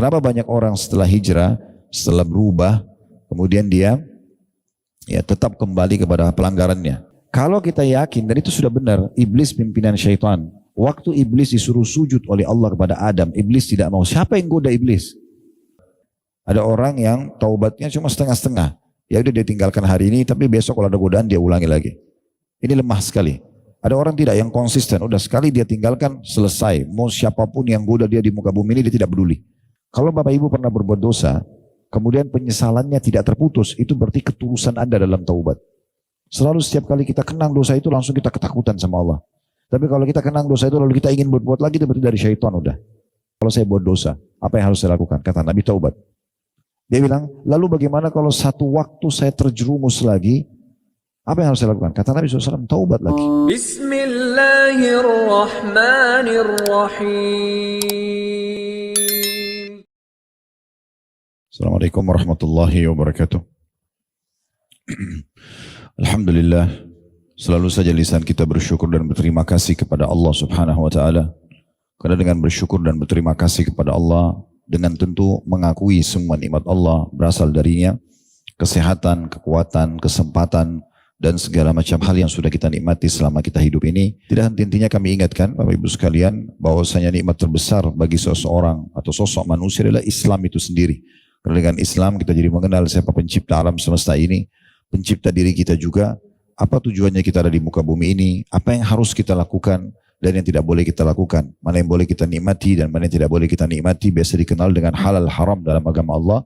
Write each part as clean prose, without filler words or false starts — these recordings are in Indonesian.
Kenapa banyak orang setelah hijrah, setelah berubah, kemudian dia tetap kembali kepada pelanggarannya. Kalau kita yakin, dan itu sudah benar, iblis pimpinan syaitan. Waktu iblis disuruh sujud oleh Allah kepada Adam, iblis tidak mau. Siapa yang goda iblis? Ada orang yang taubatnya cuma setengah-setengah. Ya udah dia tinggalkan hari ini, tapi besok kalau ada godaan dia ulangi lagi. Ini lemah sekali. Ada orang tidak yang konsisten, udah sekali dia tinggalkan, selesai. Mau siapapun yang goda dia di muka bumi ini, dia tidak peduli. Kalau Bapak Ibu pernah berbuat dosa, kemudian penyesalannya tidak terputus, itu berarti ketulusan Anda dalam taubat. Selalu setiap kali kita kenang dosa itu, langsung kita ketakutan sama Allah. Tapi kalau kita kenang dosa itu, lalu kita ingin berbuat lagi, itu berarti dari syaitan udah. Kalau saya buat dosa, apa yang harus saya lakukan? Kata Nabi, taubat. Dia bilang, lalu bagaimana kalau satu waktu saya terjerumus lagi, apa yang harus saya lakukan? Kata Nabi SAW, taubat lagi. Bismillahirrahmanirrahim. Assalamualaikum warahmatullahi wabarakatuh. Alhamdulillah, selalu saja lisan kita bersyukur dan berterima kasih kepada Allah Subhanahu wa Ta'ala. Karena dengan bersyukur dan berterima kasih kepada Allah, dengan tentu mengakui semua nikmat Allah berasal darinya, kesehatan, kekuatan, kesempatan, dan segala macam hal yang sudah kita nikmati selama kita hidup ini. Tidak henti-hentinya kami ingatkan Bapak Ibu sekalian, bahwasanya nikmat terbesar bagi seseorang atau sosok manusia adalah Islam itu sendiri. Karena dengan Islam kita jadi mengenal siapa pencipta alam semesta ini, pencipta diri kita juga, apa tujuannya kita ada di muka bumi ini, apa yang harus kita lakukan, dan yang tidak boleh kita lakukan, mana yang boleh kita nikmati dan mana yang tidak boleh kita nikmati, biasa dikenal dengan halal haram dalam agama Allah.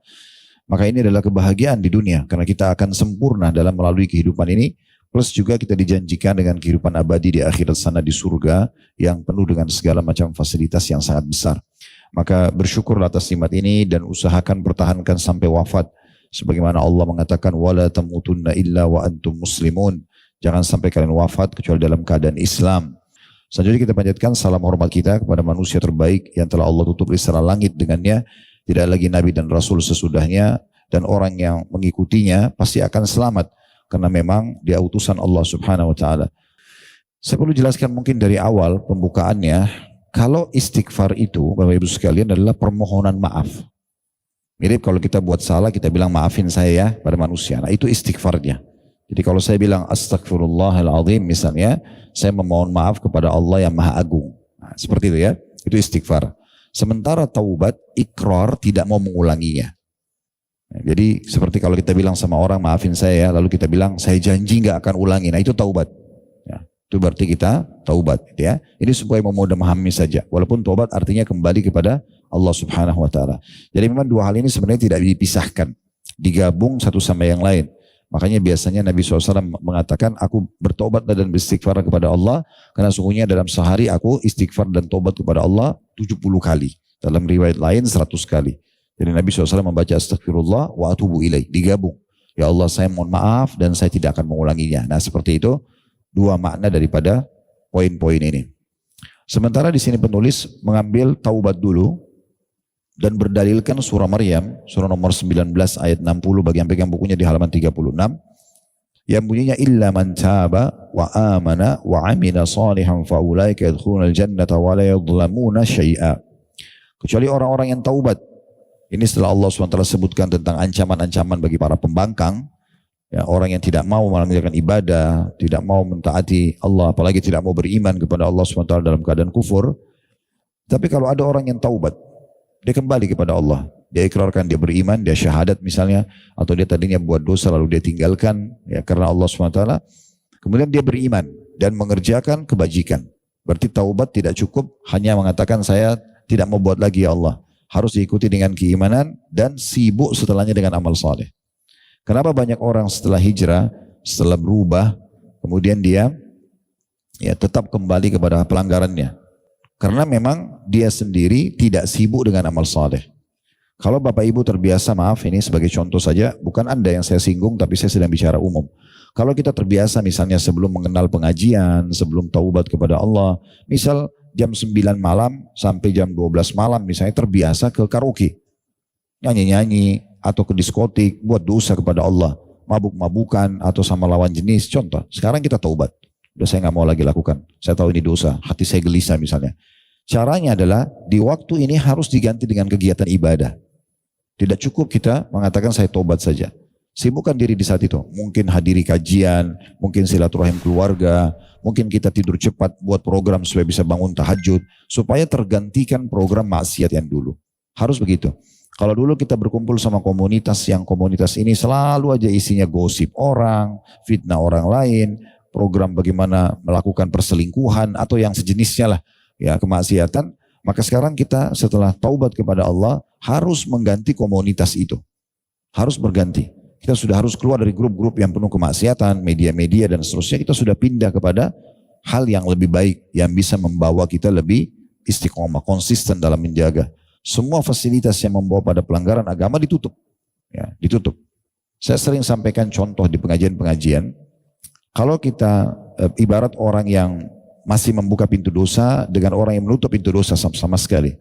Maka ini adalah kebahagiaan di dunia, karena kita akan sempurna dalam melalui kehidupan ini, plus juga kita dijanjikan dengan kehidupan abadi di akhirat sana di surga, yang penuh dengan segala macam fasilitas yang sangat besar. Maka bersyukurlah atas nikmat ini dan usahakan pertahankan sampai wafat. Sebagaimana Allah mengatakan, wala tamutunna illa wa antum muslimun. Jangan sampai kalian wafat kecuali dalam keadaan Islam. Selanjutnya kita panjatkan salam hormat kita kepada manusia terbaik yang telah Allah tutup lisan langit dengannya. Tidak lagi Nabi dan Rasul sesudahnya, dan orang yang mengikutinya pasti akan selamat. Karena memang dia utusan Allah Subhanahu wa Ta'ala. Saya perlu jelaskan mungkin dari awal pembukaannya, kalau istighfar itu Bapak Ibu sekalian adalah permohonan maaf. Mirip kalau kita buat salah, kita bilang maafin saya ya pada manusia. Nah itu istighfarnya. Jadi kalau saya bilang astagfirullahaladzim misalnya, saya memohon maaf kepada Allah yang Maha Agung. Nah, seperti itu ya, itu istighfar. Sementara taubat, ikrar tidak mau mengulanginya. Nah, jadi seperti kalau kita bilang sama orang maafin saya ya, lalu kita bilang saya janji nggak akan ulangi. Nah itu taubat. Ya, itu berarti kita taubat. Ya. Ini supaya memahami saja. Walaupun taubat artinya kembali kepada Allah Subhanahu Wa Taala. Jadi memang dua hal ini sebenarnya tidak dipisahkan, digabung satu sama yang lain. Makanya biasanya Nabi SAW mengatakan, aku bertobat dan beristighfar kepada Allah, karena sungguhnya dalam sehari aku istighfar dan tobat kepada Allah 70 kali. Dalam riwayat lain 100 kali. Jadi Nabi SAW membaca astagfirullah wa atubu ilaih, digabung. Ya Allah saya mohon maaf dan saya tidak akan mengulanginya. Nah seperti itu dua makna daripada poin-poin ini. Sementara di sini penulis mengambil taubat dulu, dan berdalilkan surah Maryam, surah nomor 19 ayat 60 bagi yang pegang bukunya di halaman 36, yang bunyinya illa man taba wa amana wa amila salihan fa ulaika yadkhulunal jannata wa la yudlamuna syai'a. Kecuali orang-orang yang taubat. Ini setelah Allah SWT sebutkan tentang ancaman-ancaman bagi para pembangkang, ya, orang yang tidak mau mengerjakan ibadah, tidak mau mentaati Allah, apalagi tidak mau beriman kepada Allah SWT dalam keadaan kufur. Tapi kalau ada orang yang taubat, dia kembali kepada Allah, dia ikrarkan, dia beriman, dia syahadat misalnya, atau dia tadinya buat dosa lalu dia tinggalkan ya karena Allah SWT, kemudian dia beriman dan mengerjakan kebajikan. Berarti taubat tidak cukup hanya mengatakan saya tidak mau buat lagi ya Allah, harus diikuti dengan keimanan dan sibuk setelahnya dengan amal saleh. Kenapa banyak orang setelah hijrah, setelah berubah, kemudian dia tetap kembali kepada pelanggarannya? Karena memang dia sendiri tidak sibuk dengan amal saleh. Kalau Bapak Ibu terbiasa, maaf ini sebagai contoh saja, bukan Anda yang saya singgung tapi saya sedang bicara umum. Kalau kita terbiasa misalnya sebelum mengenal pengajian, sebelum taubat kepada Allah, misal jam 9 malam sampai jam 12 malam misalnya terbiasa ke karaoke, nyanyi-nyanyi atau ke diskotik, buat dosa kepada Allah, mabuk-mabukan atau sama lawan jenis, contoh. Sekarang kita taubat. Udah saya nggak mau lagi lakukan. Saya tahu ini dosa. Hati saya gelisah misalnya. Caranya adalah di waktu ini harus diganti dengan kegiatan ibadah. Tidak cukup kita mengatakan saya tobat saja. Sibukkan diri di saat itu. Mungkin hadiri kajian, mungkin silaturahim keluarga, mungkin kita tidur cepat buat program supaya bisa bangun tahajud, supaya tergantikan program maksiat yang dulu. Harus begitu. Kalau dulu kita berkumpul sama komunitas yang komunitas ini selalu aja isinya gosip orang, fitnah orang lain, program bagaimana melakukan perselingkuhan atau yang sejenisnya lah, ya kemaksiatan. Maka sekarang kita setelah taubat kepada Allah harus mengganti komunitas itu. Harus berganti. Kita sudah harus keluar dari grup-grup yang penuh kemaksiatan, media-media dan seterusnya. Kita sudah pindah kepada hal yang lebih baik, yang bisa membawa kita lebih istiqomah, konsisten dalam menjaga. Semua fasilitas yang membawa pada pelanggaran agama ditutup. Ya, ditutup. Saya sering sampaikan contoh di pengajian-pengajian. Kalau kita ibarat orang yang masih membuka pintu dosa dengan orang yang menutup pintu dosa sama sekali.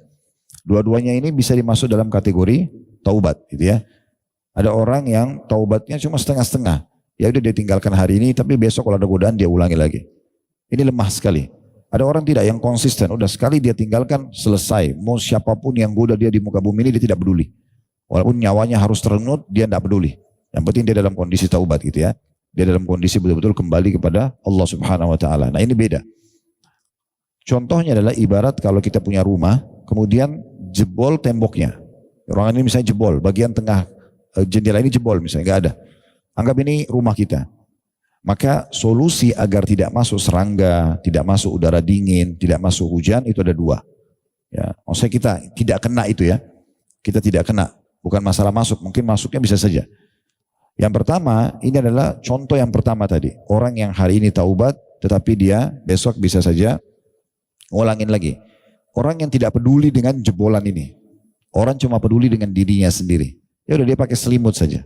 Dua-duanya ini bisa dimasuk dalam kategori taubat, gitu ya. Ada orang yang taubatnya cuma setengah-setengah. Ya udah dia tinggalkan hari ini, tapi besok kalau ada godaan dia ulangi lagi. Ini lemah sekali. Ada orang tidak yang konsisten, udah sekali dia tinggalkan selesai. Mau siapapun yang goda dia di muka bumi ini dia tidak peduli. Walaupun nyawanya harus terengut, dia tidak peduli. Yang penting dia dalam kondisi taubat gitu ya. Dia dalam kondisi betul-betul kembali kepada Allah Subhanahu wa taala. Nah, ini beda. Contohnya adalah ibarat kalau kita punya rumah, kemudian jebol temboknya. Ruangan ini misalnya jebol, bagian tengah jendela ini jebol misalnya, nggak ada. Anggap ini rumah kita. Maka solusi agar tidak masuk serangga, tidak masuk udara dingin, tidak masuk hujan itu ada dua. Ya, maksudnya kita tidak kena itu ya. Kita tidak kena, bukan masalah masuk, mungkin masuknya bisa saja. Yang pertama, ini adalah contoh yang pertama tadi. Orang yang hari ini taubat, tetapi dia besok bisa saja ngulangin lagi. Orang yang tidak peduli dengan jebolan ini. Orang cuma peduli dengan dirinya sendiri. Ya udah dia pakai selimut saja.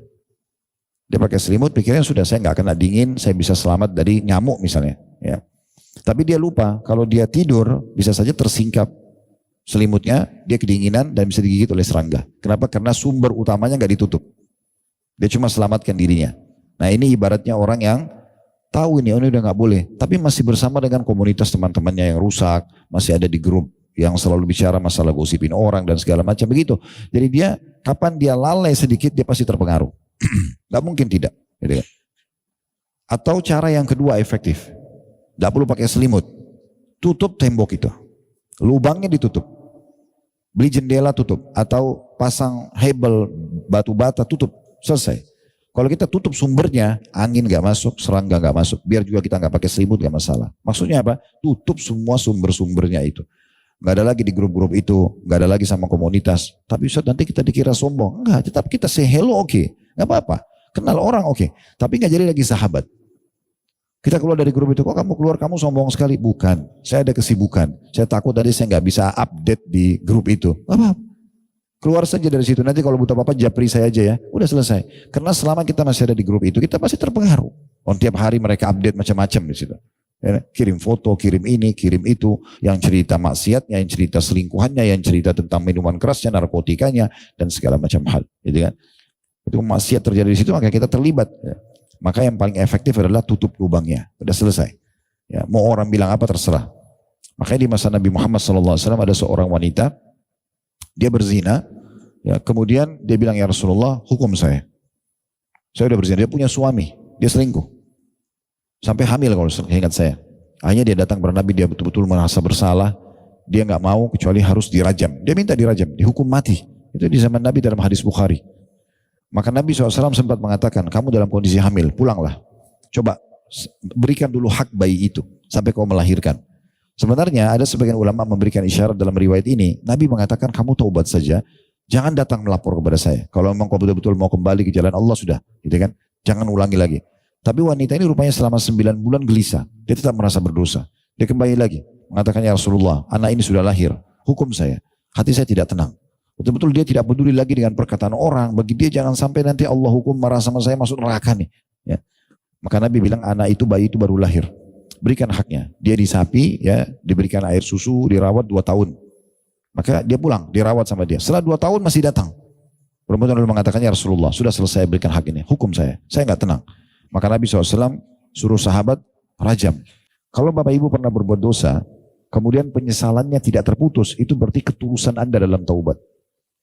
Dia pakai selimut pikirnya sudah saya nggak kena dingin, saya bisa selamat dari nyamuk misalnya. Ya. Tapi dia lupa kalau dia tidur bisa saja tersingkap selimutnya, dia kedinginan dan bisa digigit oleh serangga. Kenapa? Karena sumber utamanya nggak ditutup. Dia cuma selamatkan dirinya. Nah ini ibaratnya orang yang tahu ini udah nggak boleh, tapi masih bersama dengan komunitas teman-temannya yang rusak, masih ada di grup yang selalu bicara masalah gosipin orang dan segala macam begitu. Jadi dia kapan dia lalai sedikit dia pasti terpengaruh. Gak mungkin tidak. Gitu. Atau cara yang kedua efektif, gak perlu pakai selimut, tutup tembok itu, lubangnya ditutup, beli jendela tutup, atau pasang hebel batu bata tutup, selesai. Kalau kita tutup sumbernya, angin gak masuk, serangga gak masuk. Biar juga kita gak pakai selimut gak masalah. Maksudnya apa? Tutup semua sumber-sumbernya itu. Gak ada lagi di grup-grup itu, gak ada lagi sama komunitas. Tapi Ustaz nanti kita dikira sombong. Enggak, tetap kita say hello oke. Gak apa-apa. Kenal orang oke. Tapi gak jadi lagi sahabat. Kita keluar dari grup itu, kok kamu keluar kamu sombong sekali? Bukan, saya ada kesibukan. Saya takut tadi saya gak bisa update di grup itu. Gak apa-apa. Keluar saja dari situ. Nanti kalau butuh apa-apa japri saya aja ya. Udah selesai. Karena selama kita masih ada di grup itu, kita pasti terpengaruh. Tiap hari mereka update macam-macam di situ. Ya, kirim foto, kirim ini, kirim itu. Yang cerita maksiatnya, yang cerita selingkuhannya, yang cerita tentang minuman kerasnya, narkotikanya, dan segala macam hal. Gitu kan? Itu maksiat terjadi di situ, maka kita terlibat. Ya. Maka yang paling efektif adalah tutup lubangnya. Udah selesai. Ya, mau orang bilang apa terserah. Makanya di masa Nabi Muhammad SAW ada seorang wanita, dia berzina, ya, kemudian dia bilang, ya Rasulullah, hukum saya. Saya udah berzina, dia punya suami, dia selingkuh. Sampai hamil kalau ingat saya. Akhirnya dia datang kepada Nabi, dia betul-betul merasa bersalah, dia nggak mau kecuali harus dirajam. Dia minta dirajam, dihukum mati. Itu di zaman Nabi dalam hadis Bukhari. Maka Nabi SAW sempat mengatakan, kamu dalam kondisi hamil, pulanglah. Coba berikan dulu hak bayi itu, sampai kau melahirkan. Sebenarnya ada sebagian ulama memberikan isyarat dalam riwayat ini. Nabi mengatakan kamu taubat saja, jangan datang melapor kepada saya. Kalau memang kau betul-betul mau kembali ke jalan Allah sudah, gitu kan? Jangan ulangi lagi. Tapi wanita ini rupanya selama 9 bulan gelisah. Dia tetap merasa berdosa. Dia kembali lagi, mengatakan ya Rasulullah, anak ini sudah lahir, hukum saya. Hati saya tidak tenang. Betul-betul dia tidak peduli lagi dengan perkataan orang. Bagi dia jangan sampai nanti Allah hukum marah sama saya masuk neraka nih. Ya. Maka Nabi bilang anak itu, bayi itu baru lahir. Berikan haknya. Dia disapi, ya, diberikan air susu, dirawat 2 tahun. Maka dia pulang, dirawat sama dia. Setelah 2 tahun masih datang. Perempuan lalu mengatakan, ya Rasulullah, sudah selesai berikan hak ini. Hukum saya nggak tenang. Maka Nabi SAW suruh sahabat rajam. Kalau Bapak Ibu pernah berbuat dosa, kemudian penyesalannya tidak terputus, itu berarti ketulusan Anda dalam taubat.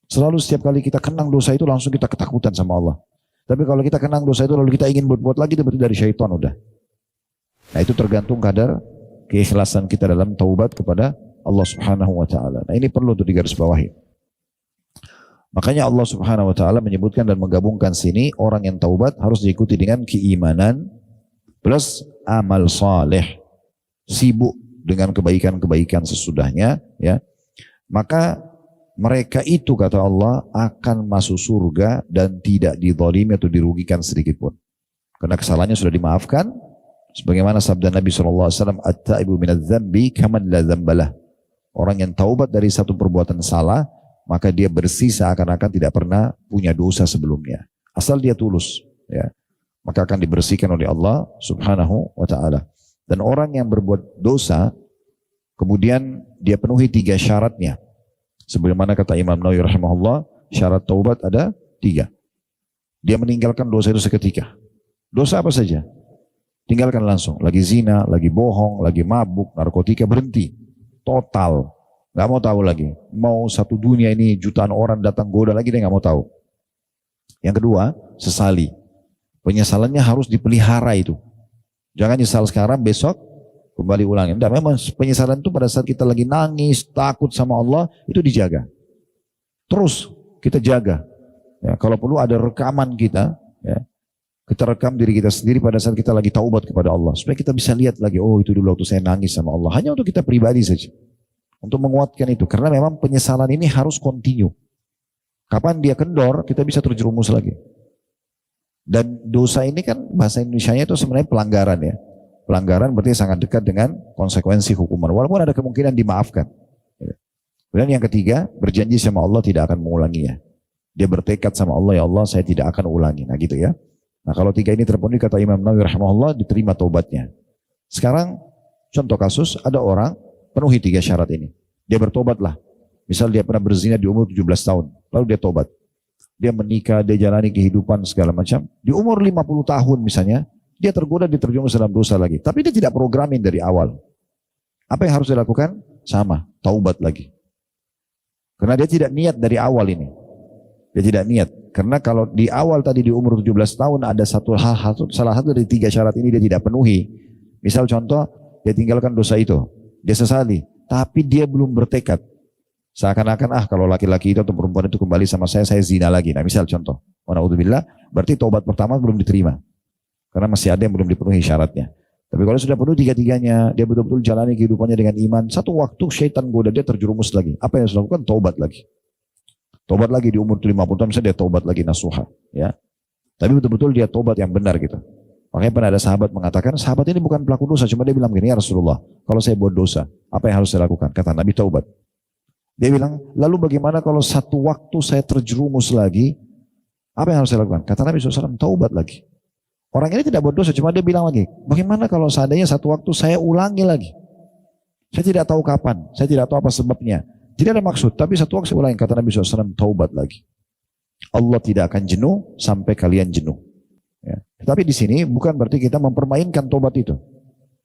Selalu setiap kali kita kenang dosa itu langsung kita ketakutan sama Allah. Tapi kalau kita kenang dosa itu lalu kita ingin buat lagi, itu berarti dari syaitan udah. Nah itu tergantung kadar keikhlasan kita dalam taubat kepada Allah Subhanahu wa taala. Nah ini perlu untuk digarisbawahi. Makanya Allah Subhanahu wa taala menyebutkan dan menggabungkan sini orang yang taubat harus diikuti dengan keimanan plus amal saleh. Sibuk dengan kebaikan-kebaikan sesudahnya, ya. Maka mereka itu kata Allah akan masuk surga dan tidak dizalimi atau dirugikan sedikit pun. Karena kesalahannya sudah dimaafkan. Sebagaimana sabda Nabi SAW, at-taibu minadz-dzambi kaman la dzambalah. Orang yang taubat dari satu perbuatan salah, maka dia bersih seakan-akan tidak pernah punya dosa sebelumnya. Asal dia tulus, ya. Maka akan dibersihkan oleh Allah Subhanahu wa taala. Dan orang yang berbuat dosa, kemudian dia penuhi 3 syaratnya. Sebagaimana kata Imam Nawawi rahimahullah, syarat taubat ada 3. Dia meninggalkan dosa itu seketika. Dosa apa saja? Tinggalkan langsung. Lagi zina, lagi bohong, lagi mabuk, narkotika, berhenti. Total. Gak mau tahu lagi. Mau satu dunia ini jutaan orang datang goda lagi, dia gak mau tahu. Yang kedua, sesali. Penyesalannya harus dipelihara itu. Jangan nyesal sekarang, besok kembali ulangi. Tidak, memang penyesalan itu pada saat kita lagi nangis, takut sama Allah, itu dijaga. Terus kita jaga. Ya, kalau perlu ada rekaman kita, ya, kita rekam diri kita sendiri pada saat kita lagi taubat kepada Allah. Supaya kita bisa lihat lagi, oh itu dulu waktu saya nangis sama Allah. Hanya untuk kita pribadi saja. Untuk menguatkan itu. Karena memang penyesalan ini harus kontinu. Kapan dia kendor, kita bisa terjerumus lagi. Dan dosa ini kan bahasa Indonesianya itu sebenarnya pelanggaran ya. Pelanggaran berarti sangat dekat dengan konsekuensi hukuman. Walaupun ada kemungkinan dimaafkan. Dan yang ketiga, berjanji sama Allah tidak akan mengulanginya. Dia bertekad sama Allah, ya Allah saya tidak akan ulangi. Nah gitu ya. Nah kalau 3 ini terpenuhi kata Imam Nawawi rahimahullah, diterima taubatnya. Sekarang contoh kasus, ada orang penuhi 3 syarat ini. Dia bertobatlah. Misal dia pernah berzina di umur 17 tahun. Lalu dia tobat. Dia menikah, dia jalani kehidupan segala macam. Di umur 50 tahun misalnya, dia tergoda, dia terjerumus dalam dosa lagi. Tapi dia tidak programin dari awal. Apa yang harus dilakukan? Sama, taubat lagi. Karena dia tidak niat dari awal ini. Dia tidak niat. Karena kalau di awal tadi di umur 17 tahun ada salah satu dari 3 syarat ini dia tidak penuhi. Misal contoh, dia tinggalkan dosa itu. Dia sesali. Tapi dia belum bertekad. Seakan-akan kalau laki-laki itu atau perempuan itu kembali sama saya zina lagi. Nah misal contoh. Wa na'udzubillah, berarti taubat pertama belum diterima. Karena masih ada yang belum dipenuhi syaratnya. Tapi kalau sudah penuh 3-3-nya, dia betul-betul jalani kehidupannya dengan iman. Satu waktu syaitan goda dia terjerumus lagi. Apa yang harus dilakukan? Taubat lagi. Taubat lagi di umur 50 tahun, misalnya dia taubat lagi nasuha. Ya. Tapi betul-betul dia taubat yang benar gitu. Makanya pernah ada sahabat mengatakan, sahabat ini bukan pelaku dosa. Cuma dia bilang gini, ya Rasulullah, kalau saya buat dosa, apa yang harus saya lakukan? Kata Nabi, taubat. Dia bilang, lalu bagaimana kalau satu waktu saya terjerumus lagi, apa yang harus saya lakukan? Kata Nabi SAW, taubat lagi. Orang ini tidak buat dosa, cuma dia bilang lagi, bagaimana kalau seandainya satu waktu saya ulangi lagi? Saya tidak tahu kapan, saya tidak tahu apa sebabnya. Tidak ada maksud, tapi satu waktu saya ulangi, kata Nabi SAW, taubat lagi. Allah tidak akan jenuh sampai kalian jenuh. Ya. Tapi di sini bukan berarti kita mempermainkan taubat itu.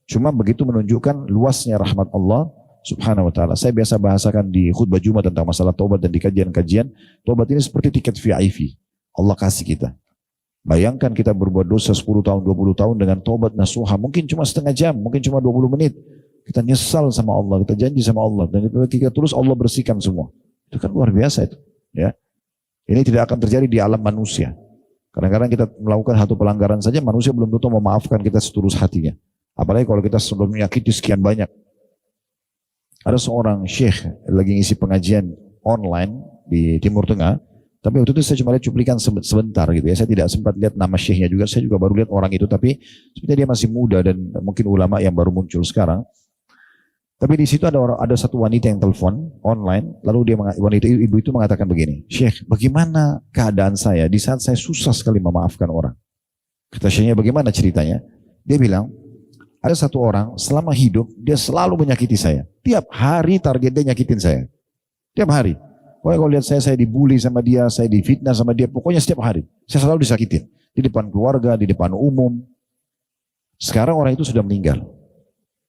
Cuma begitu menunjukkan luasnya rahmat Allah Subhanahu wa ta'ala. Saya biasa bahasakan di khutbah Jumat tentang masalah taubat dan di kajian-kajian. Taubat ini seperti tiket VIP. Allah kasih kita. Bayangkan kita berbuat dosa 10 tahun, 20 tahun dengan taubat nasuha. Mungkin cuma setengah jam, mungkin cuma 20 menit. Kita nyesal sama Allah, kita janji sama Allah. Dan ketika terus Allah bersihkan semua. Itu kan luar biasa itu. Ya. Ini tidak akan terjadi di alam manusia. Kadang-kadang kita melakukan satu pelanggaran saja, manusia belum tentu memaafkan kita setulus hatinya. Apalagi kalau kita sudah menyakiti sekian banyak. Ada seorang syekh lagi ngisi pengajian online di Timur Tengah, tapi waktu itu saya cuma lihat cuplikan sebentar gitu ya. Saya tidak sempat lihat nama syekhnya juga, saya juga baru lihat orang itu, tapi sebenarnya dia masih muda dan mungkin ulama yang baru muncul sekarang. Tapi di situ ada satu wanita yang telepon online, lalu wanita ibu itu mengatakan begini, Syekh, bagaimana keadaan saya di saat saya susah sekali memaafkan orang? Kata syekhnya, bagaimana ceritanya? Dia bilang, ada satu orang selama hidup dia selalu menyakiti saya. Tiap hari target dia nyakitin saya. Tiap hari. Pokoknya kalau lihat saya dibully sama dia, saya difitnah sama dia, pokoknya setiap hari. Saya selalu disakitin. Di depan keluarga, di depan umum. Sekarang orang itu sudah meninggal.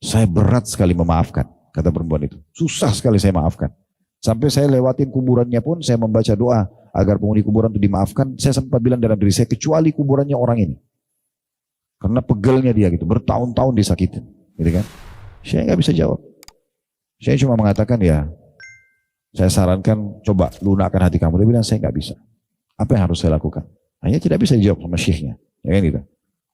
Saya berat sekali memaafkan. kata perempuan itu. Susah sekali saya maafkan. Sampai saya lewatin kuburannya pun saya membaca doa agar penghuni kuburan itu dimaafkan. Saya sempat bilang dalam diri saya, kecuali kuburannya orang ini. Karena pegelnya dia gitu, bertahun-tahun disakitin. Gitu kan. Saya nggak bisa jawab. Saya cuma mengatakan ya, saya sarankan coba lunakkan hati kamu. Dia bilang saya nggak bisa. Apa yang harus saya lakukan? Hanya tidak bisa dijawab sama syekhnya. Ya kan gitu.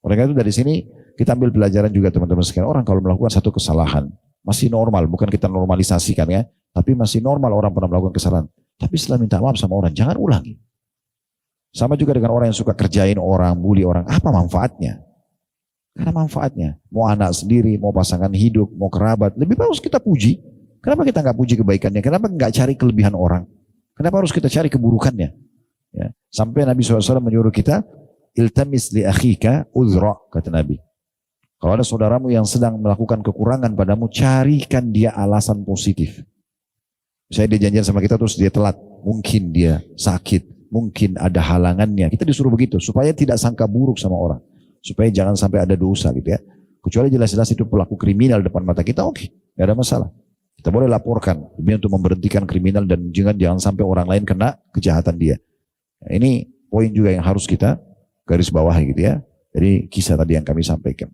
Oleh karena itu dari sini kita ambil pelajaran juga teman-teman sekalian. Orang kalau melakukan satu kesalahan, masih normal. Bukan kita normalisasikan ya. Tapi masih normal orang pernah melakukan kesalahan. Tapi setelah minta maaf sama orang, jangan ulangi. Sama juga dengan orang yang suka kerjain orang, bully orang. Apa manfaatnya? Karena manfaatnya. Mau anak sendiri, mau pasangan hidup, mau kerabat. Lebih bagus kita puji. Kenapa kita nggak puji kebaikannya? Kenapa nggak cari kelebihan orang? Kenapa harus kita cari keburukannya? Ya. Sampai Nabi SAW menyuruh kita, iltamis li akhika uzra, kata Nabi. Kalau ada saudaramu yang sedang melakukan kekurangan padamu, carikan dia alasan positif. Misalnya dia janjian sama kita terus dia telat. Mungkin dia sakit, mungkin ada halangannya. Kita disuruh begitu, supaya tidak sangka buruk sama orang. Supaya jangan sampai ada dosa gitu ya. Kecuali jelas-jelas itu pelaku kriminal depan mata kita, oke, gak ada masalah. Kita boleh laporkan, demi untuk memberhentikan kriminal dan jangan sampai orang lain kena kejahatan dia. Nah, ini poin juga yang harus kita garis bawahi gitu ya. Jadi kisah tadi yang kami sampaikan.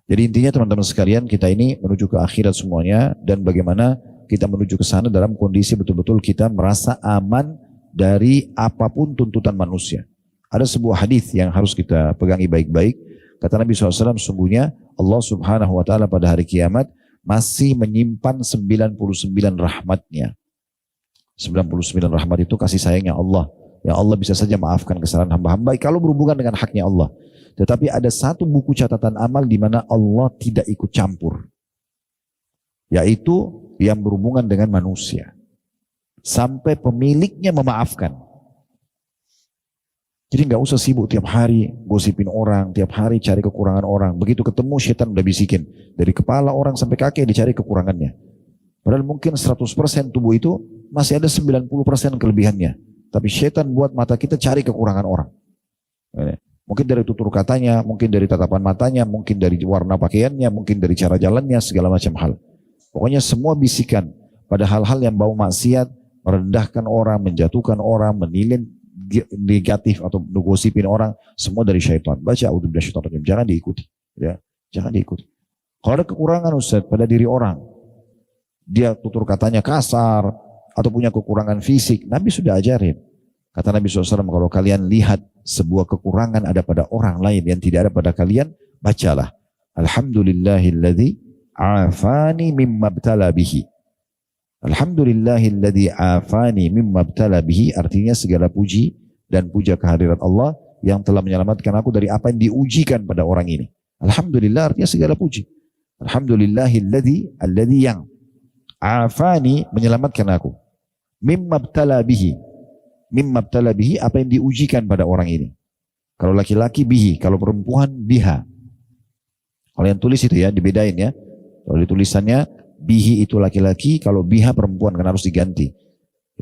Jadi intinya teman-teman sekalian, kita ini menuju ke akhirat semuanya, dan bagaimana kita menuju ke sana dalam kondisi betul-betul kita merasa aman dari apapun tuntutan manusia. Ada sebuah hadis yang harus kita pegangi baik-baik. Kata Nabi SAW, sungguhnya Allah Subhanahu wa Ta'ala pada hari kiamat masih menyimpan 99 rahmatnya. 99 rahmat itu kasih sayangnya Allah. Ya Allah bisa saja maafkan kesalahan hamba-hamba kalau berhubungan dengan haknya Allah. Tetapi ada satu buku catatan amal di mana Allah tidak ikut campur. Yaitu yang berhubungan dengan manusia. Sampai pemiliknya memaafkan. Jadi nggak usah sibuk tiap hari gosipin orang, tiap hari cari kekurangan orang. Begitu ketemu setan udah bisikin. Dari kepala orang sampai kaki dicari kekurangannya. Padahal mungkin 100% tubuh itu masih ada 90% kelebihannya. Tapi setan buat mata kita cari kekurangan orang. Mungkin dari tutur katanya, mungkin dari tatapan matanya, mungkin dari warna pakaiannya, mungkin dari cara jalannya, segala macam hal. Pokoknya semua bisikan pada hal-hal yang bau maksiat, merendahkan orang, menjatuhkan orang, menilai negatif atau gosipin orang, semua dari syaitan. Baca a'udzubillahi minasyaitonir rajim, jangan diikuti. Ya, jangan diikuti. Kalau ada kekurangan Ustaz pada diri orang, dia tutur katanya kasar atau punya kekurangan fisik, Nabi sudah ajarin. Kata Nabi SAW, kalau kalian lihat sebuah kekurangan ada pada orang lain yang tidak ada pada kalian, bacalah. Alhamdulillahilladzi afani mimma btala bihi. Alhamdulillahilladzi afani mimma btala bihi, artinya segala puji dan puja kehadirat Allah yang telah menyelamatkan aku dari apa yang diujikan pada orang ini. Alhamdulillah artinya segala puji. Alhamdulillahilladzi yang afani, menyelamatkan aku. Mimma btala bihi. Mimma btala bihi, apa yang diujikan pada orang ini. Kalau laki-laki bihi, kalau perempuan biha. Kalau yang tulis itu ya, dibedain ya. Kalau ditulisannya bihi itu laki-laki, kalau biha perempuan, kan harus diganti.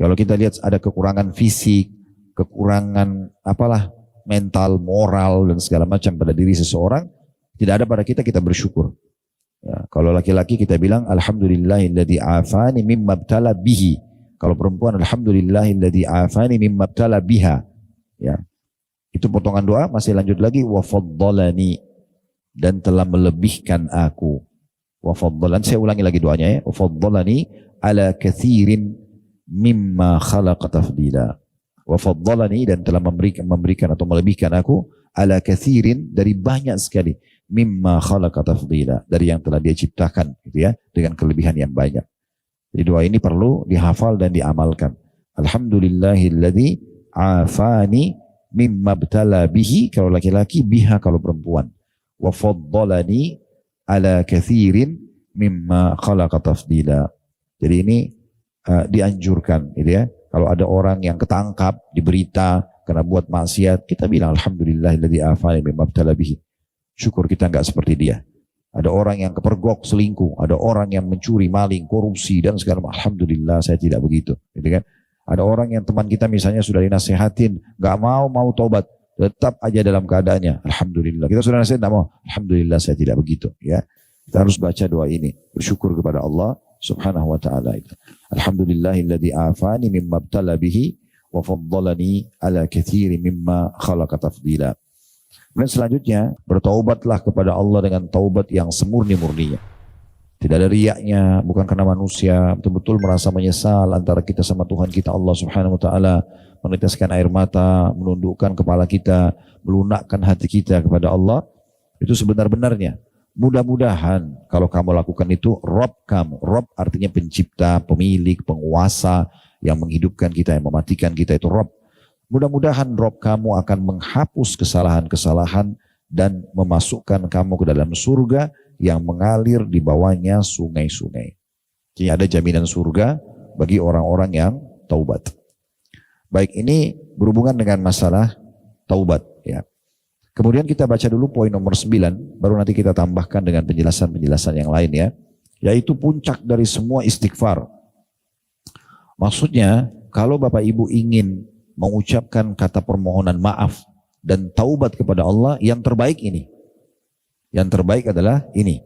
Kalau kita lihat ada kekurangan fisik, kekurangan apalah, mental, moral, dan segala macam pada diri seseorang, tidak ada pada kita, kita bersyukur. Ya, kalau laki-laki kita bilang, alhamdulillahilladzi afani mimma btala bihi. Kalau perempuan, alhamdulillahilladzi afani mimma btala biha. Ya. Itu potongan doa, masih lanjut lagi, wa faddalani, dan telah melebihkan aku. Wa faddalani, saya ulangi lagi doanya ya. Wa faddalani ala kathirin mimma khalaqa tafdila. Wa faddalani, dan telah memberikan atau melebihkan aku ala kathirin, dari banyak sekali, mimma khalaqa tafdila, dari yang telah dia ciptakan gitu ya, dengan kelebihan yang banyak. Jadi doa ini perlu dihafal dan diamalkan. Alhamdulillahilladzi afani mimma btala bihi, kalau laki-laki, biha kalau perempuan. Wa faddalani ala kathirin mimma khalaqa tafdila. Jadi ini dianjurkan gitu ya. Kalau ada orang yang ketangkap di berita karena buat maksiat, kita bilang alhamdulillahilladzi afani mimma btala bihi. Syukur kita enggak seperti dia. Ada orang yang kepergok, selingkuh, ada orang yang mencuri, maling, korupsi dan segala macam. Alhamdulillah saya tidak begitu, gitu kan? Ada orang yang teman kita misalnya sudah dinasehatin, nggak mau tobat, tetap aja dalam keadaannya. Alhamdulillah. Kita sudah nasihat, nggak mau. Alhamdulillah saya tidak begitu, ya. Kita harus baca doa ini, bersyukur kepada Allah Subhanahu wa taala. Alhamdulillahilladzi afani mimma ibtala bihi wa faddalani ala katsiri mimma khalaqa tafdila. Kemudian selanjutnya, bertaubatlah kepada Allah dengan taubat yang semurni-murninya. Tidak ada riyaknya, bukan karena manusia, betul-betul merasa menyesal antara kita sama Tuhan kita Allah Subhanahu wa taala, meneteskan air mata, menundukkan kepala kita, melunakkan hati kita kepada Allah. Itu sebenar-benarnya. Mudah-mudahan kalau kamu lakukan itu, Rob kamu. Rob artinya pencipta, pemilik, penguasa yang menghidupkan kita, yang mematikan kita, itu Rob. Mudah-mudahan Rob kamu akan menghapus kesalahan-kesalahan dan memasukkan kamu ke dalam surga yang mengalir di bawahnya sungai-sungai. Jadi ada jaminan surga bagi orang-orang yang taubat. Baik, ini berhubungan dengan masalah taubat. Ya. Kemudian kita baca dulu poin nomor 9, baru nanti kita tambahkan dengan penjelasan-penjelasan yang lain ya. Yaitu puncak dari semua istighfar. Maksudnya, kalau Bapak Ibu ingin mengucapkan kata permohonan maaf dan taubat kepada Allah, yang terbaik ini. Yang terbaik adalah ini.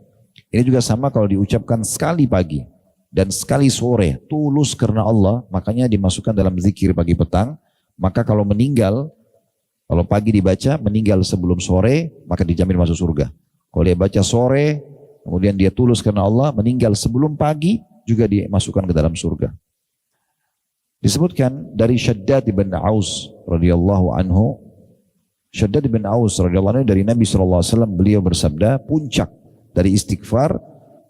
Ini juga sama kalau diucapkan sekali pagi dan sekali sore, tulus karena Allah, makanya dimasukkan dalam zikir pagi petang. Maka kalau meninggal, kalau pagi dibaca, meninggal sebelum sore, maka dijamin masuk surga. Kalau dia baca sore, kemudian dia tulus karena Allah, meninggal sebelum pagi, juga dimasukkan ke dalam surga. Disebutkan dari Shaddad bin Aus radhiyallahu anhu. Shaddad bin Aus radhiyallahu anhu dari Nabi SAW, beliau bersabda, puncak dari istighfar,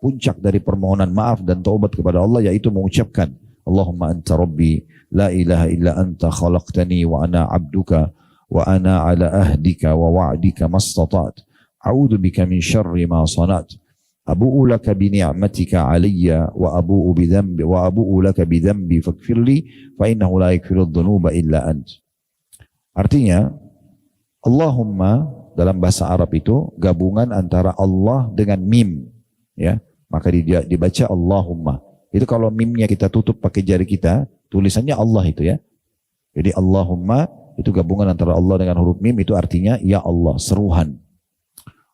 puncak dari permohonan maaf dan taubat kepada Allah, yaitu mengucapkan, Allahumma anta rabbi, la ilaha illa anta khalaqtani wa ana abduka, wa ana ala ahdika wa wa'dika mastata'at, a'udhu bika min syarri ma sanat, abu'u laka bi ni'matika alayya wa abu'u bi dhanbi wa abu'u laka bi dhanbi faghfirli fa innahu la yaghfiru dhunuba illa ant. Artinya, Allahumma dalam bahasa Arab itu gabungan antara Allah dengan mim, ya. Maka dibaca Allahumma. Itu kalau mimnya kita tutup pakai jari kita, tulisannya Allah itu ya. Jadi Allahumma itu gabungan antara Allah dengan huruf mim, itu artinya ya Allah, seruhan.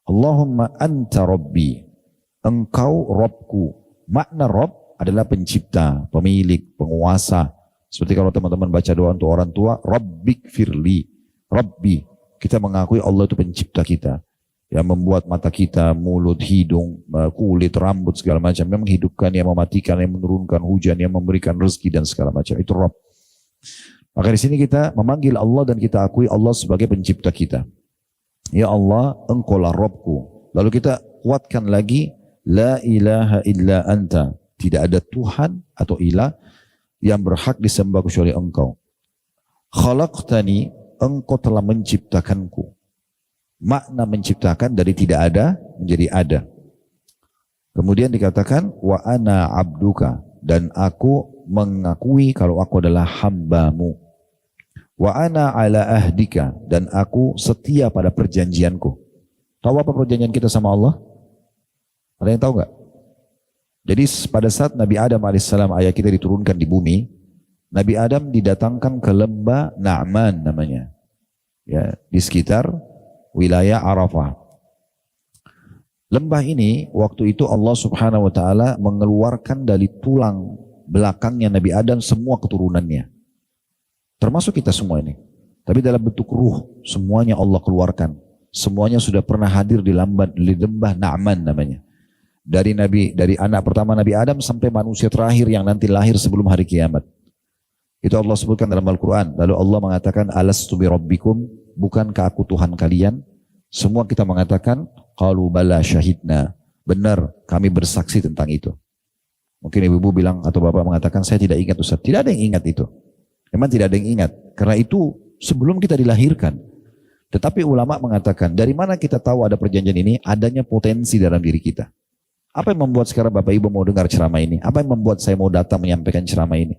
Allahumma anta rabbi, engkau Robku. Makna Rob adalah pencipta, pemilik, penguasa. Seperti kalau teman-teman baca doa untuk orang tua, Rabbik firli, Rabbi. Kita mengakui Allah itu pencipta kita. Yang membuat mata kita, mulut, hidung, kulit, rambut, segala macam. Yang menghidupkan, yang mematikan, yang menurunkan hujan, yang memberikan rezeki dan segala macam. Itu Rob. Maka di sini kita memanggil Allah dan kita akui Allah sebagai pencipta kita. Ya Allah, engkaulah Robku. Lalu kita kuatkan lagi, La ilaha illa anta. Tidak ada Tuhan atau ilah yang berhak disembah kecuali engkau. Khalaqtani, engkau telah menciptakanku. Makna menciptakan dari tidak ada menjadi ada. Kemudian dikatakan wa ana abduka, dan aku mengakui kalau aku adalah hambamu. Wa ana ala ahdika, dan aku setia pada perjanjianku. Tahu apa perjanjian kita sama Allah? Ada yang tahu nggak? Jadi pada saat Nabi Adam alaihissalam, ayah kita diturunkan di bumi, Nabi Adam didatangkan ke lembah Na'man namanya, ya, di sekitar wilayah Arafah. Lembah ini waktu itu Allah Subhanahu Wa Taala mengeluarkan dari tulang belakangnya Nabi Adam semua keturunannya, termasuk kita semua ini. Tapi dalam bentuk ruh, semuanya Allah keluarkan. Semuanya sudah pernah hadir di lembah Na'man namanya. Dari anak pertama Nabi Adam sampai manusia terakhir yang nanti lahir sebelum hari kiamat. Itu Allah sebutkan dalam Al-Quran. Lalu Allah mengatakan, Alastu bi rabbikum, bukankah aku Tuhan kalian? Semua kita mengatakan, qalu bala syahidna. Benar, kami bersaksi tentang itu. Mungkin ibu-ibu bilang atau bapak mengatakan, saya tidak ingat Ustaz. Tidak ada yang ingat itu. Memang tidak ada yang ingat. Karena itu sebelum kita dilahirkan. Tetapi ulama mengatakan, dari mana kita tahu ada perjanjian ini? Adanya potensi dalam diri kita. Apa yang membuat sekarang Bapak Ibu mau dengar ceramah ini? Apa yang membuat saya mau datang menyampaikan ceramah ini?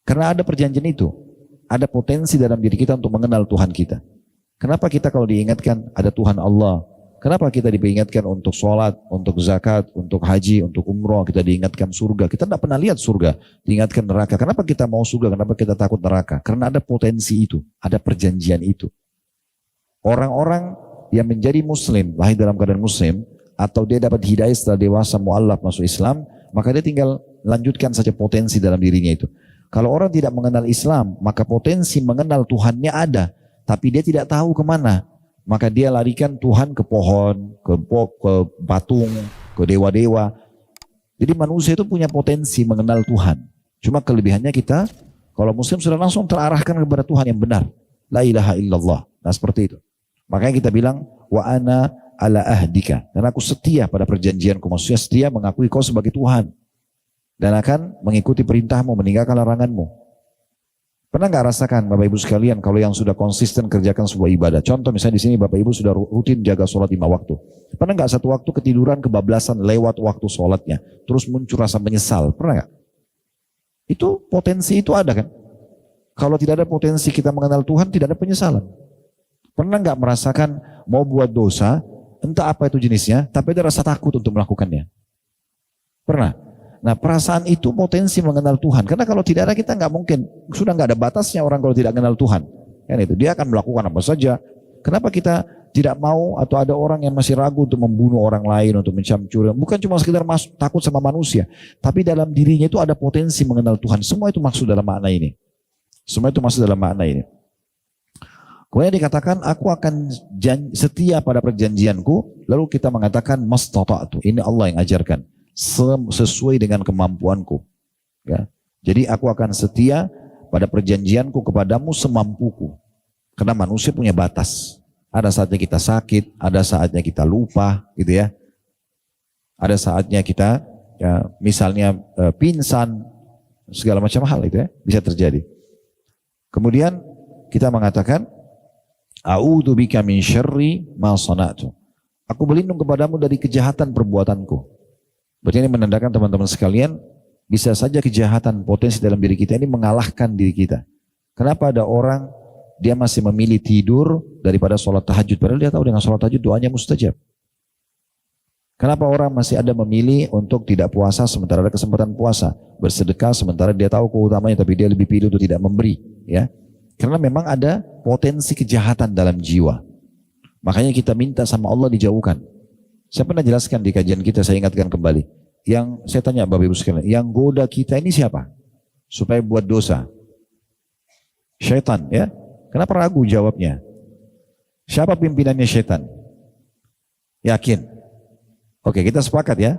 Karena ada perjanjian itu. Ada potensi dalam diri kita untuk mengenal Tuhan kita. Kenapa kita kalau diingatkan ada Tuhan Allah? Kenapa kita diingatkan untuk sholat, untuk zakat, untuk haji, untuk umroh? Kita diingatkan surga. Kita tidak pernah lihat surga. Diingatkan neraka. Kenapa kita mau surga? Kenapa kita takut neraka? Karena ada potensi itu. Ada perjanjian itu. Orang-orang yang menjadi muslim, lahir dalam keadaan muslim, atau dia dapat hidayah setelah dewasa mu'allaf masuk Islam, maka dia tinggal lanjutkan saja potensi dalam dirinya itu. Kalau orang tidak mengenal Islam, maka potensi mengenal Tuhannya ada, tapi dia tidak tahu kemana. Maka dia larikan Tuhan ke pohon, ke patung, ke dewa-dewa. Jadi manusia itu punya potensi mengenal Tuhan. Cuma kelebihannya kita, kalau muslim sudah langsung terarahkan kepada Tuhan yang benar. La ilaha illallah. Nah seperti itu. Makanya kita bilang, wa ana ala ahdika. Dan aku setia pada perjanjianku. Maksudnya setia mengakui kau sebagai Tuhan. Dan akan mengikuti perintahmu, meninggalkan laranganmu. Pernah nggak rasakan Bapak Ibu sekalian kalau yang sudah konsisten kerjakan sebuah ibadah. Contoh misalnya di sini Bapak Ibu sudah rutin jaga sholat 5 waktu. Pernah nggak satu waktu ketiduran kebablasan lewat waktu sholatnya. Terus muncul rasa menyesal. Pernah nggak? Itu potensi itu ada kan? Kalau tidak ada potensi kita mengenal Tuhan tidak ada penyesalan. Pernah nggak merasakan mau buat dosa, entah apa itu jenisnya, tapi ada rasa takut untuk melakukannya? Pernah? Nah perasaan itu potensi mengenal Tuhan. Karena kalau tidak ada kita nggak mungkin, sudah nggak ada batasnya orang kalau tidak mengenal Tuhan. Kan itu, dia akan melakukan apa saja. Kenapa kita tidak mau atau ada orang yang masih ragu untuk membunuh orang lain, untuk mencuri? Bukan cuma sekedar takut sama manusia, tapi dalam dirinya itu ada potensi mengenal Tuhan. Semua itu maksud dalam makna ini. Semua itu masuk dalam makna ini. Kemudian dikatakan aku akan setia pada perjanjianku. Lalu kita mengatakan mastata'tu. Ini Allah yang ajarkan. Sesuai dengan kemampuanku. Ya. Jadi aku akan setia pada perjanjianku kepadamu semampuku. Karena manusia punya batas. Ada saatnya kita sakit, ada saatnya kita lupa, gitu ya. Ada saatnya kita, ya, misalnya pingsan, segala macam hal itu ya, bisa terjadi. Kemudian kita mengatakan, a'udzubika min syarri ma sana'tu. Aku berlindung kepadamu dari kejahatan perbuatanku. Berarti ini menandakan teman-teman sekalian, bisa saja kejahatan potensi dalam diri kita ini mengalahkan diri kita. Kenapa ada orang dia masih memilih tidur daripada sholat tahajud, padahal dia tahu dengan sholat tahajud doanya mustajab. Kenapa orang masih ada memilih untuk tidak puasa sementara ada kesempatan puasa, bersedekah sementara dia tahu keutamanya tapi dia lebih pilih untuk tidak memberi, ya? Karena memang ada potensi kejahatan dalam jiwa. Makanya kita minta sama Allah dijauhkan. Saya pernah jelaskan di kajian kita, saya ingatkan kembali. Yang saya tanya Bapak Ibu sekalian, yang goda kita ini siapa? Supaya buat dosa. Syaitan, ya. Kenapa ragu jawabnya? Siapa pimpinannya syaitan? Yakin? Oke, kita sepakat ya.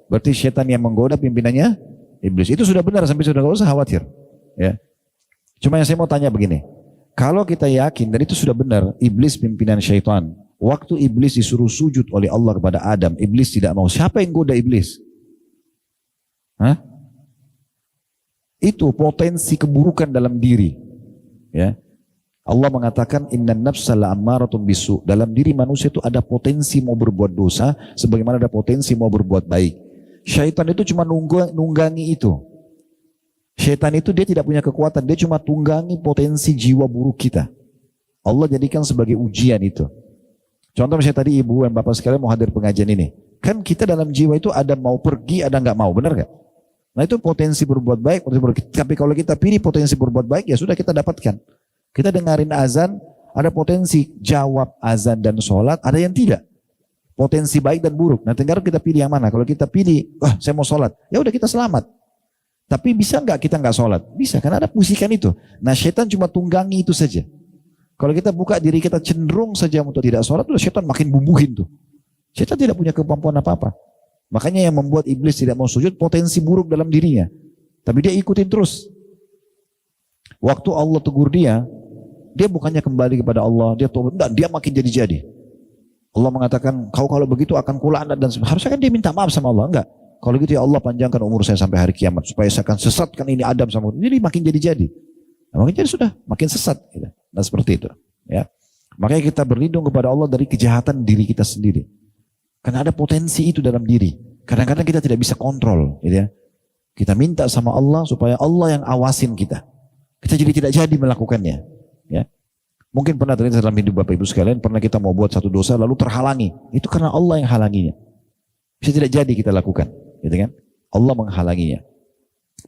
Berarti syaitan yang menggoda pimpinannya iblis. Itu sudah benar, sampai sudah gak usah khawatir. Ya. Cuma yang saya mau tanya begini. Kalau kita yakin dan itu sudah benar, iblis pimpinan syaitan. Waktu iblis disuruh sujud oleh Allah kepada Adam, iblis tidak mau. Siapa yang goda iblis? Hah? Itu potensi keburukan dalam diri. Ya. Allah mengatakan innan nafsa la'ammaratun bisu. Dalam diri manusia itu ada potensi mau berbuat dosa sebagaimana ada potensi mau berbuat baik. Syaitan itu cuma nunggangi itu. Syaitan itu dia tidak punya kekuatan, dia cuma tunggangi potensi jiwa buruk kita. Allah jadikan sebagai ujian itu. Contoh misalnya tadi ibu dan bapak sekalian mau hadir pengajian ini. Kan kita dalam jiwa itu ada mau pergi, ada nggak mau, benar gak? Nah itu potensi berbuat baik, tapi kalau kita pilih potensi berbuat baik ya sudah kita dapatkan. Kita dengarin azan, ada potensi jawab azan dan sholat, ada yang tidak. Potensi baik dan buruk. Nah tinggal kita pilih yang mana. Kalau kita pilih, wah saya mau sholat, ya udah kita selamat. Tapi bisa nggak kita nggak sholat? Bisa, karena ada pusikan itu. Nah syaitan cuma tunggangi itu saja. Kalau kita buka diri kita cenderung saja untuk tidak sholat, udah syaitan makin bumbuhin tuh. Syaitan tidak punya kemampuan apa-apa. Makanya yang membuat iblis tidak mau sujud, potensi buruk dalam dirinya. Tapi dia ikutin terus. Waktu Allah tegur dia bukannya kembali kepada Allah, dia tobat, enggak, dia makin jadi-jadi. Allah mengatakan, kau kalau begitu akan kulaknat dan harusnya kan dia minta maaf sama Allah, enggak. Kalau gitu ya Allah panjangkan umur saya sampai hari kiamat supaya saya akan sesatkan ini Adam sama jadi makin jadi-jadi. Nah, makin jadi sudah makin sesat. Gitu. Nah seperti itu. Ya. Makanya kita berlindung kepada Allah dari kejahatan diri kita sendiri. Karena ada potensi itu dalam diri. Kadang-kadang kita tidak bisa kontrol. Gitu ya. Kita minta sama Allah supaya Allah yang awasin kita. Kita jadi tidak jadi melakukannya. Ya. Mungkin pernah terjadi dalam hidup Bapak Ibu sekalian, pernah kita mau buat satu dosa lalu terhalangi. Itu karena Allah yang halanginya. Bisa tidak jadi kita lakukan. Gitu kan? Allah menghalanginya.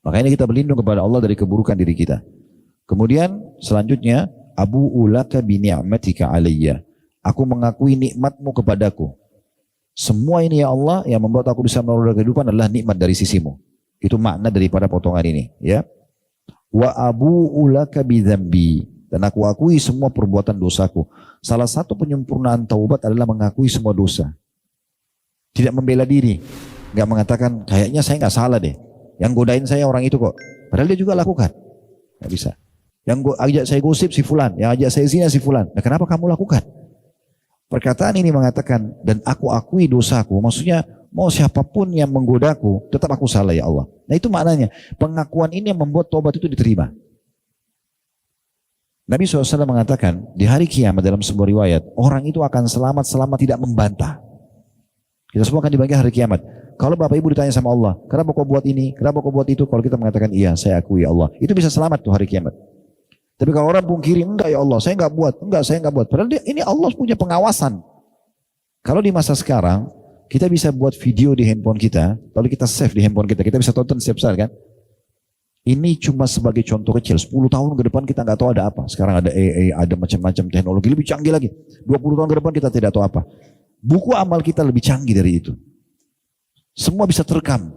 Makanya kita berlindung kepada Allah dari keburukan diri kita. Kemudian selanjutnya, Abu ulaka bi ni'matika alayya. Aku mengakui nikmatmu kepadaku. Semua ini ya Allah yang membuat aku bisa menerima kehidupan adalah nikmat dari sisimu. Itu makna daripada potongan ini. Ya. Wa abu'u laka bidzambi. Dan aku akui semua perbuatan dosaku. Salah satu penyempurnaan taubat adalah mengakui semua dosa. Tidak membela diri. Gak mengatakan, kayaknya saya gak salah deh. Yang godain saya orang itu kok. Padahal dia juga lakukan. Gak bisa. Yang ajak saya gosip si fulan. Yang ajak saya zina si fulan. Nah kenapa kamu lakukan? Perkataan ini mengatakan, dan aku akui dosaku. Maksudnya, mau siapapun yang menggodaku, tetap aku salah ya Allah. Nah itu maknanya. Pengakuan ini yang membuat tobat itu diterima. Nabi SAW mengatakan, di hari kiamat dalam sebuah riwayat, orang itu akan selamat selama tidak membantah. Kita semua akan dibagi hari kiamat. Kalau bapak ibu ditanya sama Allah, kenapa kau buat ini, kenapa kau buat itu? Kalau kita mengatakan, iya saya akui ya Allah. Itu bisa selamat tuh hari kiamat. Tapi kalau orang pungkiri, enggak ya Allah, saya enggak buat, enggak saya enggak buat. Padahal ini Allah punya pengawasan. Kalau di masa sekarang, kita bisa buat video di handphone kita, lalu kita save di handphone kita bisa tonton setiap saat kan. Ini cuma sebagai contoh kecil, 10 tahun ke depan kita enggak tahu ada apa. Sekarang ada AI, ada macam-macam teknologi lebih canggih lagi. 20 tahun ke depan kita tidak tahu apa. Buku amal kita lebih canggih dari itu. Semua bisa terekam.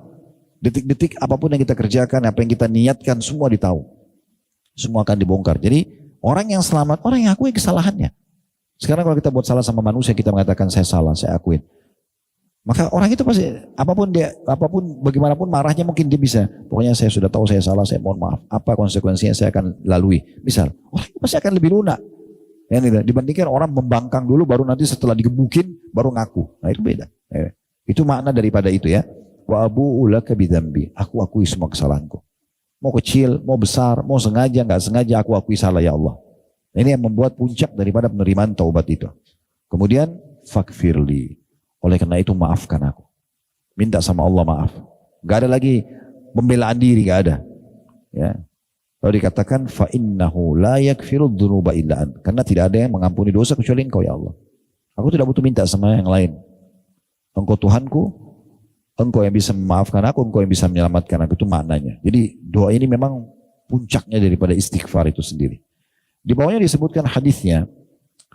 Detik-detik apapun yang kita kerjakan, apa yang kita niatkan, semua ditahu. Semua akan dibongkar. Jadi orang yang selamat, orang yang akui kesalahannya. Sekarang kalau kita buat salah sama manusia, kita mengatakan saya salah, saya akuin. Maka orang itu pasti, apapun bagaimanapun marahnya mungkin dia bisa. Pokoknya saya sudah tahu saya salah, saya mohon maaf. Apa konsekuensinya saya akan lalui. Misal, orang itu pasti akan lebih lunak. Ya, dibandingkan orang membangkang dulu, baru nanti setelah digebukin, baru ngaku. Nah itu beda. Itu makna daripada itu ya. Wa abu'u laka bidzambi. Aku akui semua kesalahanku. Mau kecil, mau besar, mau sengaja, nggak sengaja, aku akui salah ya Allah. Ini yang membuat puncak daripada penerimaan taubat itu. Kemudian, fakfirli. Oleh karena itu maafkan aku. Minta sama Allah maaf. Gak ada lagi pembelaan diri, gak ada. Ya. Lalu dikatakan, فَإِنَّهُ لَا يَكْفِرُ الذُّنُوبَ إِلَّا أَنْتَ. Karena tidak ada yang mengampuni dosa kecuali Engkau ya Allah. Aku tidak butuh minta sama yang lain. Engkau Tuhanku, Engkau yang bisa memaafkan aku, Engkau yang bisa menyelamatkan aku. Itu maknanya. Jadi doa ini memang puncaknya daripada istighfar itu sendiri. Di bawahnya disebutkan hadisnya.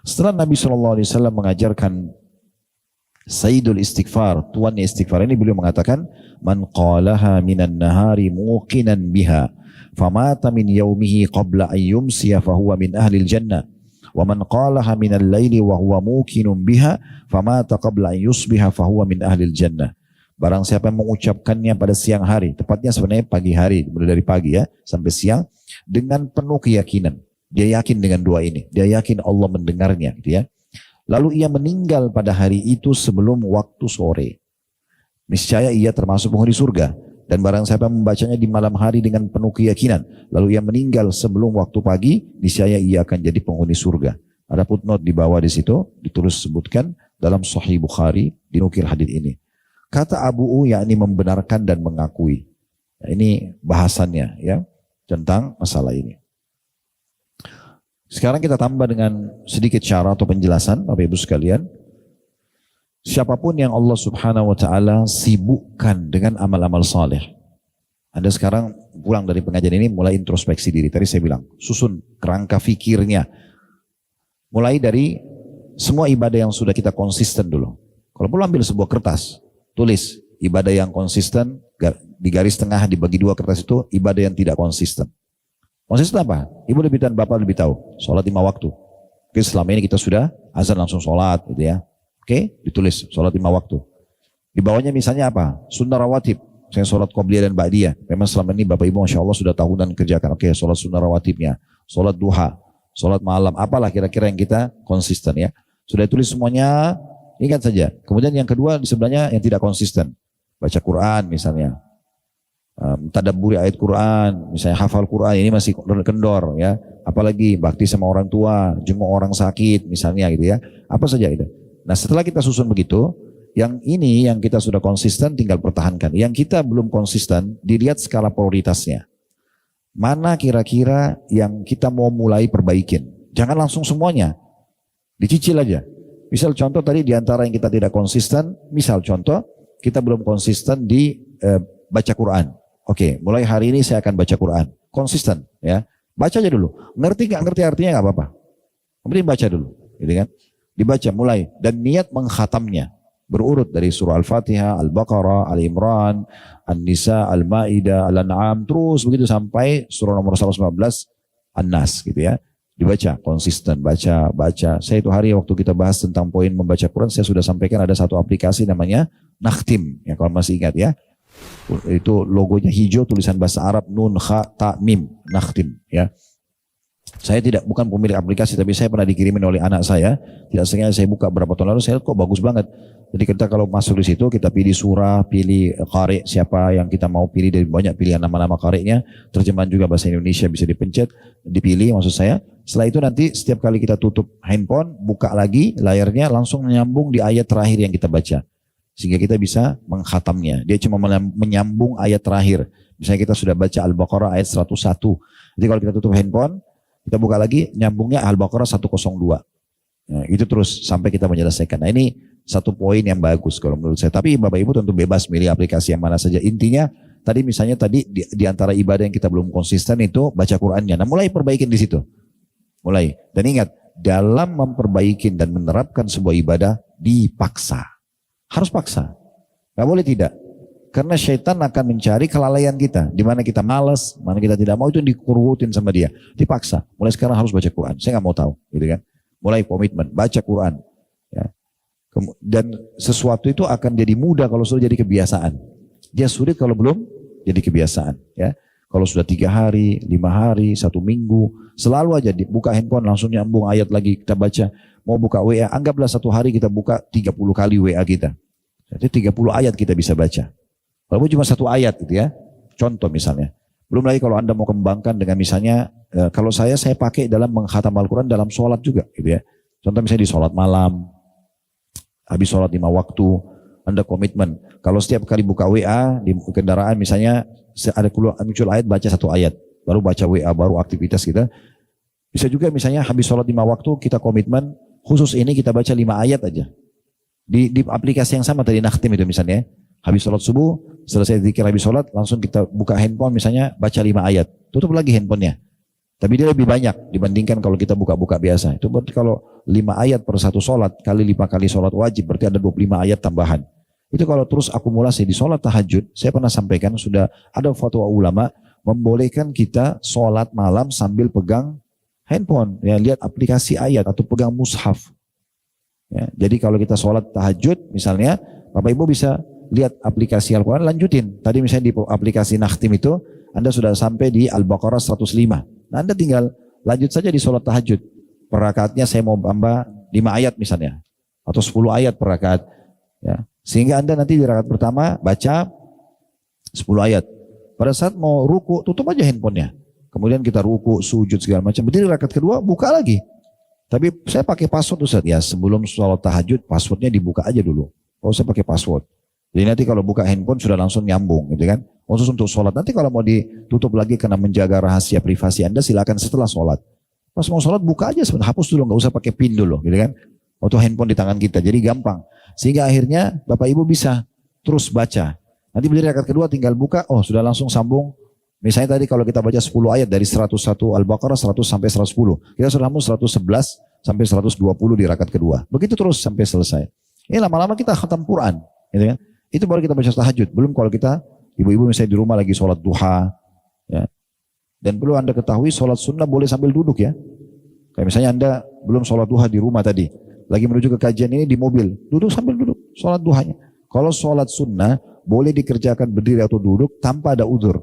Setelah Nabi SAW mengajarkan Sayyidul Istighfar, tuannya istighfar ini, beliau mengatakan, Man qalaha minan nahari muqinan biha, famata min yaumihi qabla an yumsiya fahuwa min ahlil jannah. Wa man qalaha minal laili wa huwa muqinun biha, famata qabla an yusbiha fahuwa min ahlil jannah. Barang siapa yang mengucapkannya pada siang hari, tepatnya sebenarnya pagi hari, mulai dari pagi ya, sampai siang, dengan penuh keyakinan. Dia yakin dengan doa ini. Dia yakin Allah mendengarnya. Gitu ya. Lalu ia meninggal pada hari itu sebelum waktu sore. Niscaya ia termasuk penghuni surga. Dan barang siapa membacanya di malam hari dengan penuh keyakinan. Lalu ia meninggal sebelum waktu pagi, niscaya ia akan jadi penghuni surga. Ada footnote di bawah di situ, ditulis sebutkan dalam Sahih Bukhari, dinukil hadis ini. Kata Abu'u yakni membenarkan dan mengakui. Nah, ini bahasannya ya tentang masalah ini. Sekarang kita tambah dengan sedikit syarah atau penjelasan Bapak Ibu sekalian. Siapapun yang Allah Subhanahu wa taala sibukkan dengan amal-amal saleh. Anda sekarang pulang dari pengajian ini mulai introspeksi diri. Tadi saya bilang, susun kerangka fikirnya. Mulai dari semua ibadah yang sudah kita konsisten dulu. Kalau perlu ambil sebuah kertas, tulis ibadah yang konsisten, di garis tengah dibagi dua kertas itu ibadah yang tidak konsisten. Konsisten apa? Ibu lebih tahu, bapak lebih tahu. Sholat 5 waktu. Oke, selama ini kita sudah azan langsung sholat gitu ya. Oke, ditulis sholat 5 waktu. Di bawahnya misalnya apa? Sunnah rawatib. Saya sholat qobliyah dan ba'diyah. Memang selama ini bapak ibu masya Allah sudah tahunan kerjakan. Oke, sholat sunnah rawatibnya. Sholat duha. Sholat malam. Apalah kira-kira yang kita konsisten ya. Sudah tulis semuanya. Ingat saja. Kemudian yang kedua di sebelahnya yang tidak konsisten. Baca Quran misalnya. Tadabburi ayat Quran. Misalnya hafal Quran. Ini masih kendor ya. Apalagi bakti sama orang tua. Jenguk orang sakit misalnya gitu ya. Apa saja itu. Nah setelah kita susun begitu. Yang ini yang kita sudah konsisten tinggal pertahankan. Yang kita belum konsisten dilihat skala prioritasnya. Mana kira-kira yang kita mau mulai perbaikin. Jangan langsung semuanya. Dicicil aja. Misal contoh tadi diantara yang kita tidak konsisten, misal contoh kita belum konsisten di baca Quran. Oke, mulai hari ini saya akan baca Quran. Konsisten ya. Baca aja dulu. Ngerti nggak ngerti artinya nggak apa-apa. Kemudian baca dulu, gitu kan? Dibaca mulai dan niat mengkhatamnya. Berurut dari surah Al-Fatihah, Al-Baqarah, Al-Imran, An-Nisa, Al-Ma'idah, Al-An'am, terus begitu sampai surah nomor 119, An-Nas gitu ya. Dibaca, konsisten, baca. Saya itu hari waktu kita bahas tentang poin membaca Quran, saya sudah sampaikan ada satu aplikasi namanya Nakhtim, ya kalau masih ingat ya. Itu logonya hijau, tulisan bahasa Arab, Nun, Kha, Ta, Mim, Nakhtim ya. Saya bukan pemilik aplikasi, tapi saya pernah dikirimin oleh anak saya. Tidak sengaja saya buka berapa tahun lalu, saya lihat kok bagus banget. Jadi kita kalau masuk di situ, kita pilih surah, pilih qari, siapa yang kita mau pilih dari banyak pilihan nama-nama qari'nya. Terjemahan juga bahasa Indonesia bisa dipencet, dipilih maksud saya. Setelah itu nanti setiap kali kita tutup handphone, buka lagi layarnya langsung menyambung di ayat terakhir yang kita baca. Sehingga kita bisa mengkhatamnya. Dia cuma menyambung ayat terakhir. Misalnya kita sudah baca Al-Baqarah ayat 101. Jadi kalau kita tutup handphone, kita buka lagi, nyambungnya Al-Baqarah 102. Nah, itu terus sampai kita menyelesaikan. Nah ini satu poin yang bagus kalau menurut saya. Tapi Bapak Ibu tentu bebas milih aplikasi yang mana saja. Intinya tadi misalnya di antara ibadah yang kita belum konsisten itu baca Qur'annya. Nah mulai perbaikin di situ. Mulai. Dan ingat, dalam memperbaiki dan menerapkan sebuah ibadah dipaksa. Harus paksa. Gak boleh tidak. Karena syaitan akan mencari kelalaian kita. Di mana kita malas, mana kita tidak mau, itu dikurutin sama dia. Dipaksa. Mulai sekarang harus baca Quran. Saya nggak mau tahu. Gitu kan. Mulai komitmen. Baca Quran. Ya. Dan sesuatu itu akan jadi mudah kalau sudah jadi kebiasaan. Dia sulit kalau belum jadi kebiasaan. Ya. Kalau sudah 3 hari, 5 hari, 1 minggu. Selalu aja buka handphone langsung nyambung ayat lagi kita baca. Mau buka WA. Anggaplah 1 hari kita buka 30 kali WA kita. Jadi 30 ayat kita bisa baca. Walaupun cuma 1 ayat gitu ya, contoh misalnya. Belum lagi kalau Anda mau kembangkan dengan misalnya, kalau saya pakai dalam mengkhatam Al-Quran dalam sholat juga gitu ya. Contoh misalnya di sholat malam, habis sholat 5 waktu, Anda komitmen. Kalau setiap kali buka WA di kendaraan misalnya, ada muncul ayat, baca 1 ayat. Baru baca WA, baru aktivitas kita. Bisa juga misalnya habis sholat 5 waktu, kita komitmen, khusus ini kita baca 5 ayat aja. Di aplikasi yang sama tadi Nakhtim itu misalnya, habis sholat subuh, selesai zikir habis sholat, langsung kita buka handphone misalnya, baca 5 ayat. Tutup lagi handphonenya. Tapi dia lebih banyak dibandingkan kalau kita buka-buka biasa. Itu berarti kalau 5 ayat per 1 sholat, kali 5 kali sholat wajib, berarti ada 25 ayat tambahan. Itu kalau terus akumulasi di sholat tahajud, saya pernah sampaikan, sudah ada fatwa ulama, membolehkan kita sholat malam sambil pegang handphone. Ya, lihat aplikasi ayat atau pegang mushaf. Ya, jadi kalau kita sholat tahajud misalnya, Bapak Ibu bisa lihat aplikasi Al-Quran, lanjutin. Tadi misalnya di aplikasi Nakhtim itu, Anda sudah sampai di Al-Baqarah 105. Nah Anda tinggal lanjut saja di sholat tahajud. Per rakaatnya saya mau tambah 5 ayat misalnya. Atau 10 ayat per rakaat. Ya. Sehingga Anda nanti di rakaat pertama baca 10 ayat. Pada saat mau ruku, tutup aja handphonenya. Kemudian kita ruku, sujud segala macam. Berarti di rakaat kedua buka lagi. Tapi saya pakai password Ustaz. Ya sebelum sholat tahajud, passwordnya dibuka aja dulu. Kalau saya pakai password. Jadi nanti kalau buka handphone sudah langsung nyambung gitu kan. Khusus untuk sholat. Nanti kalau mau ditutup lagi karena menjaga rahasia privasi Anda, silakan setelah sholat. Pas mau sholat buka aja sebentar, hapus dulu, nggak usah pakai pin dulu gitu kan. Atau handphone di tangan kita, jadi gampang. Sehingga akhirnya Bapak Ibu bisa terus baca. Nanti berdiri rakaat kedua tinggal buka, oh sudah langsung sambung. Misalnya tadi kalau kita baca 10 ayat dari 101 Al-Baqarah 100 sampai 110. Kita sudah sambung 111 sampai 120 di rakaat kedua. Begitu terus sampai selesai. Ini lama-lama kita khatam Quran gitu kan. Itu baru kita baca tahajud. Belum kalau kita, ibu-ibu misalnya di rumah lagi sholat duha. Ya. Dan perlu Anda ketahui sholat sunnah boleh sambil duduk ya. Kayak misalnya Anda belum sholat duha di rumah tadi. Lagi menuju ke kajian ini di mobil. Duduk sambil duduk sholat duhanya. Kalau sholat sunnah boleh dikerjakan berdiri atau duduk tanpa ada udzur.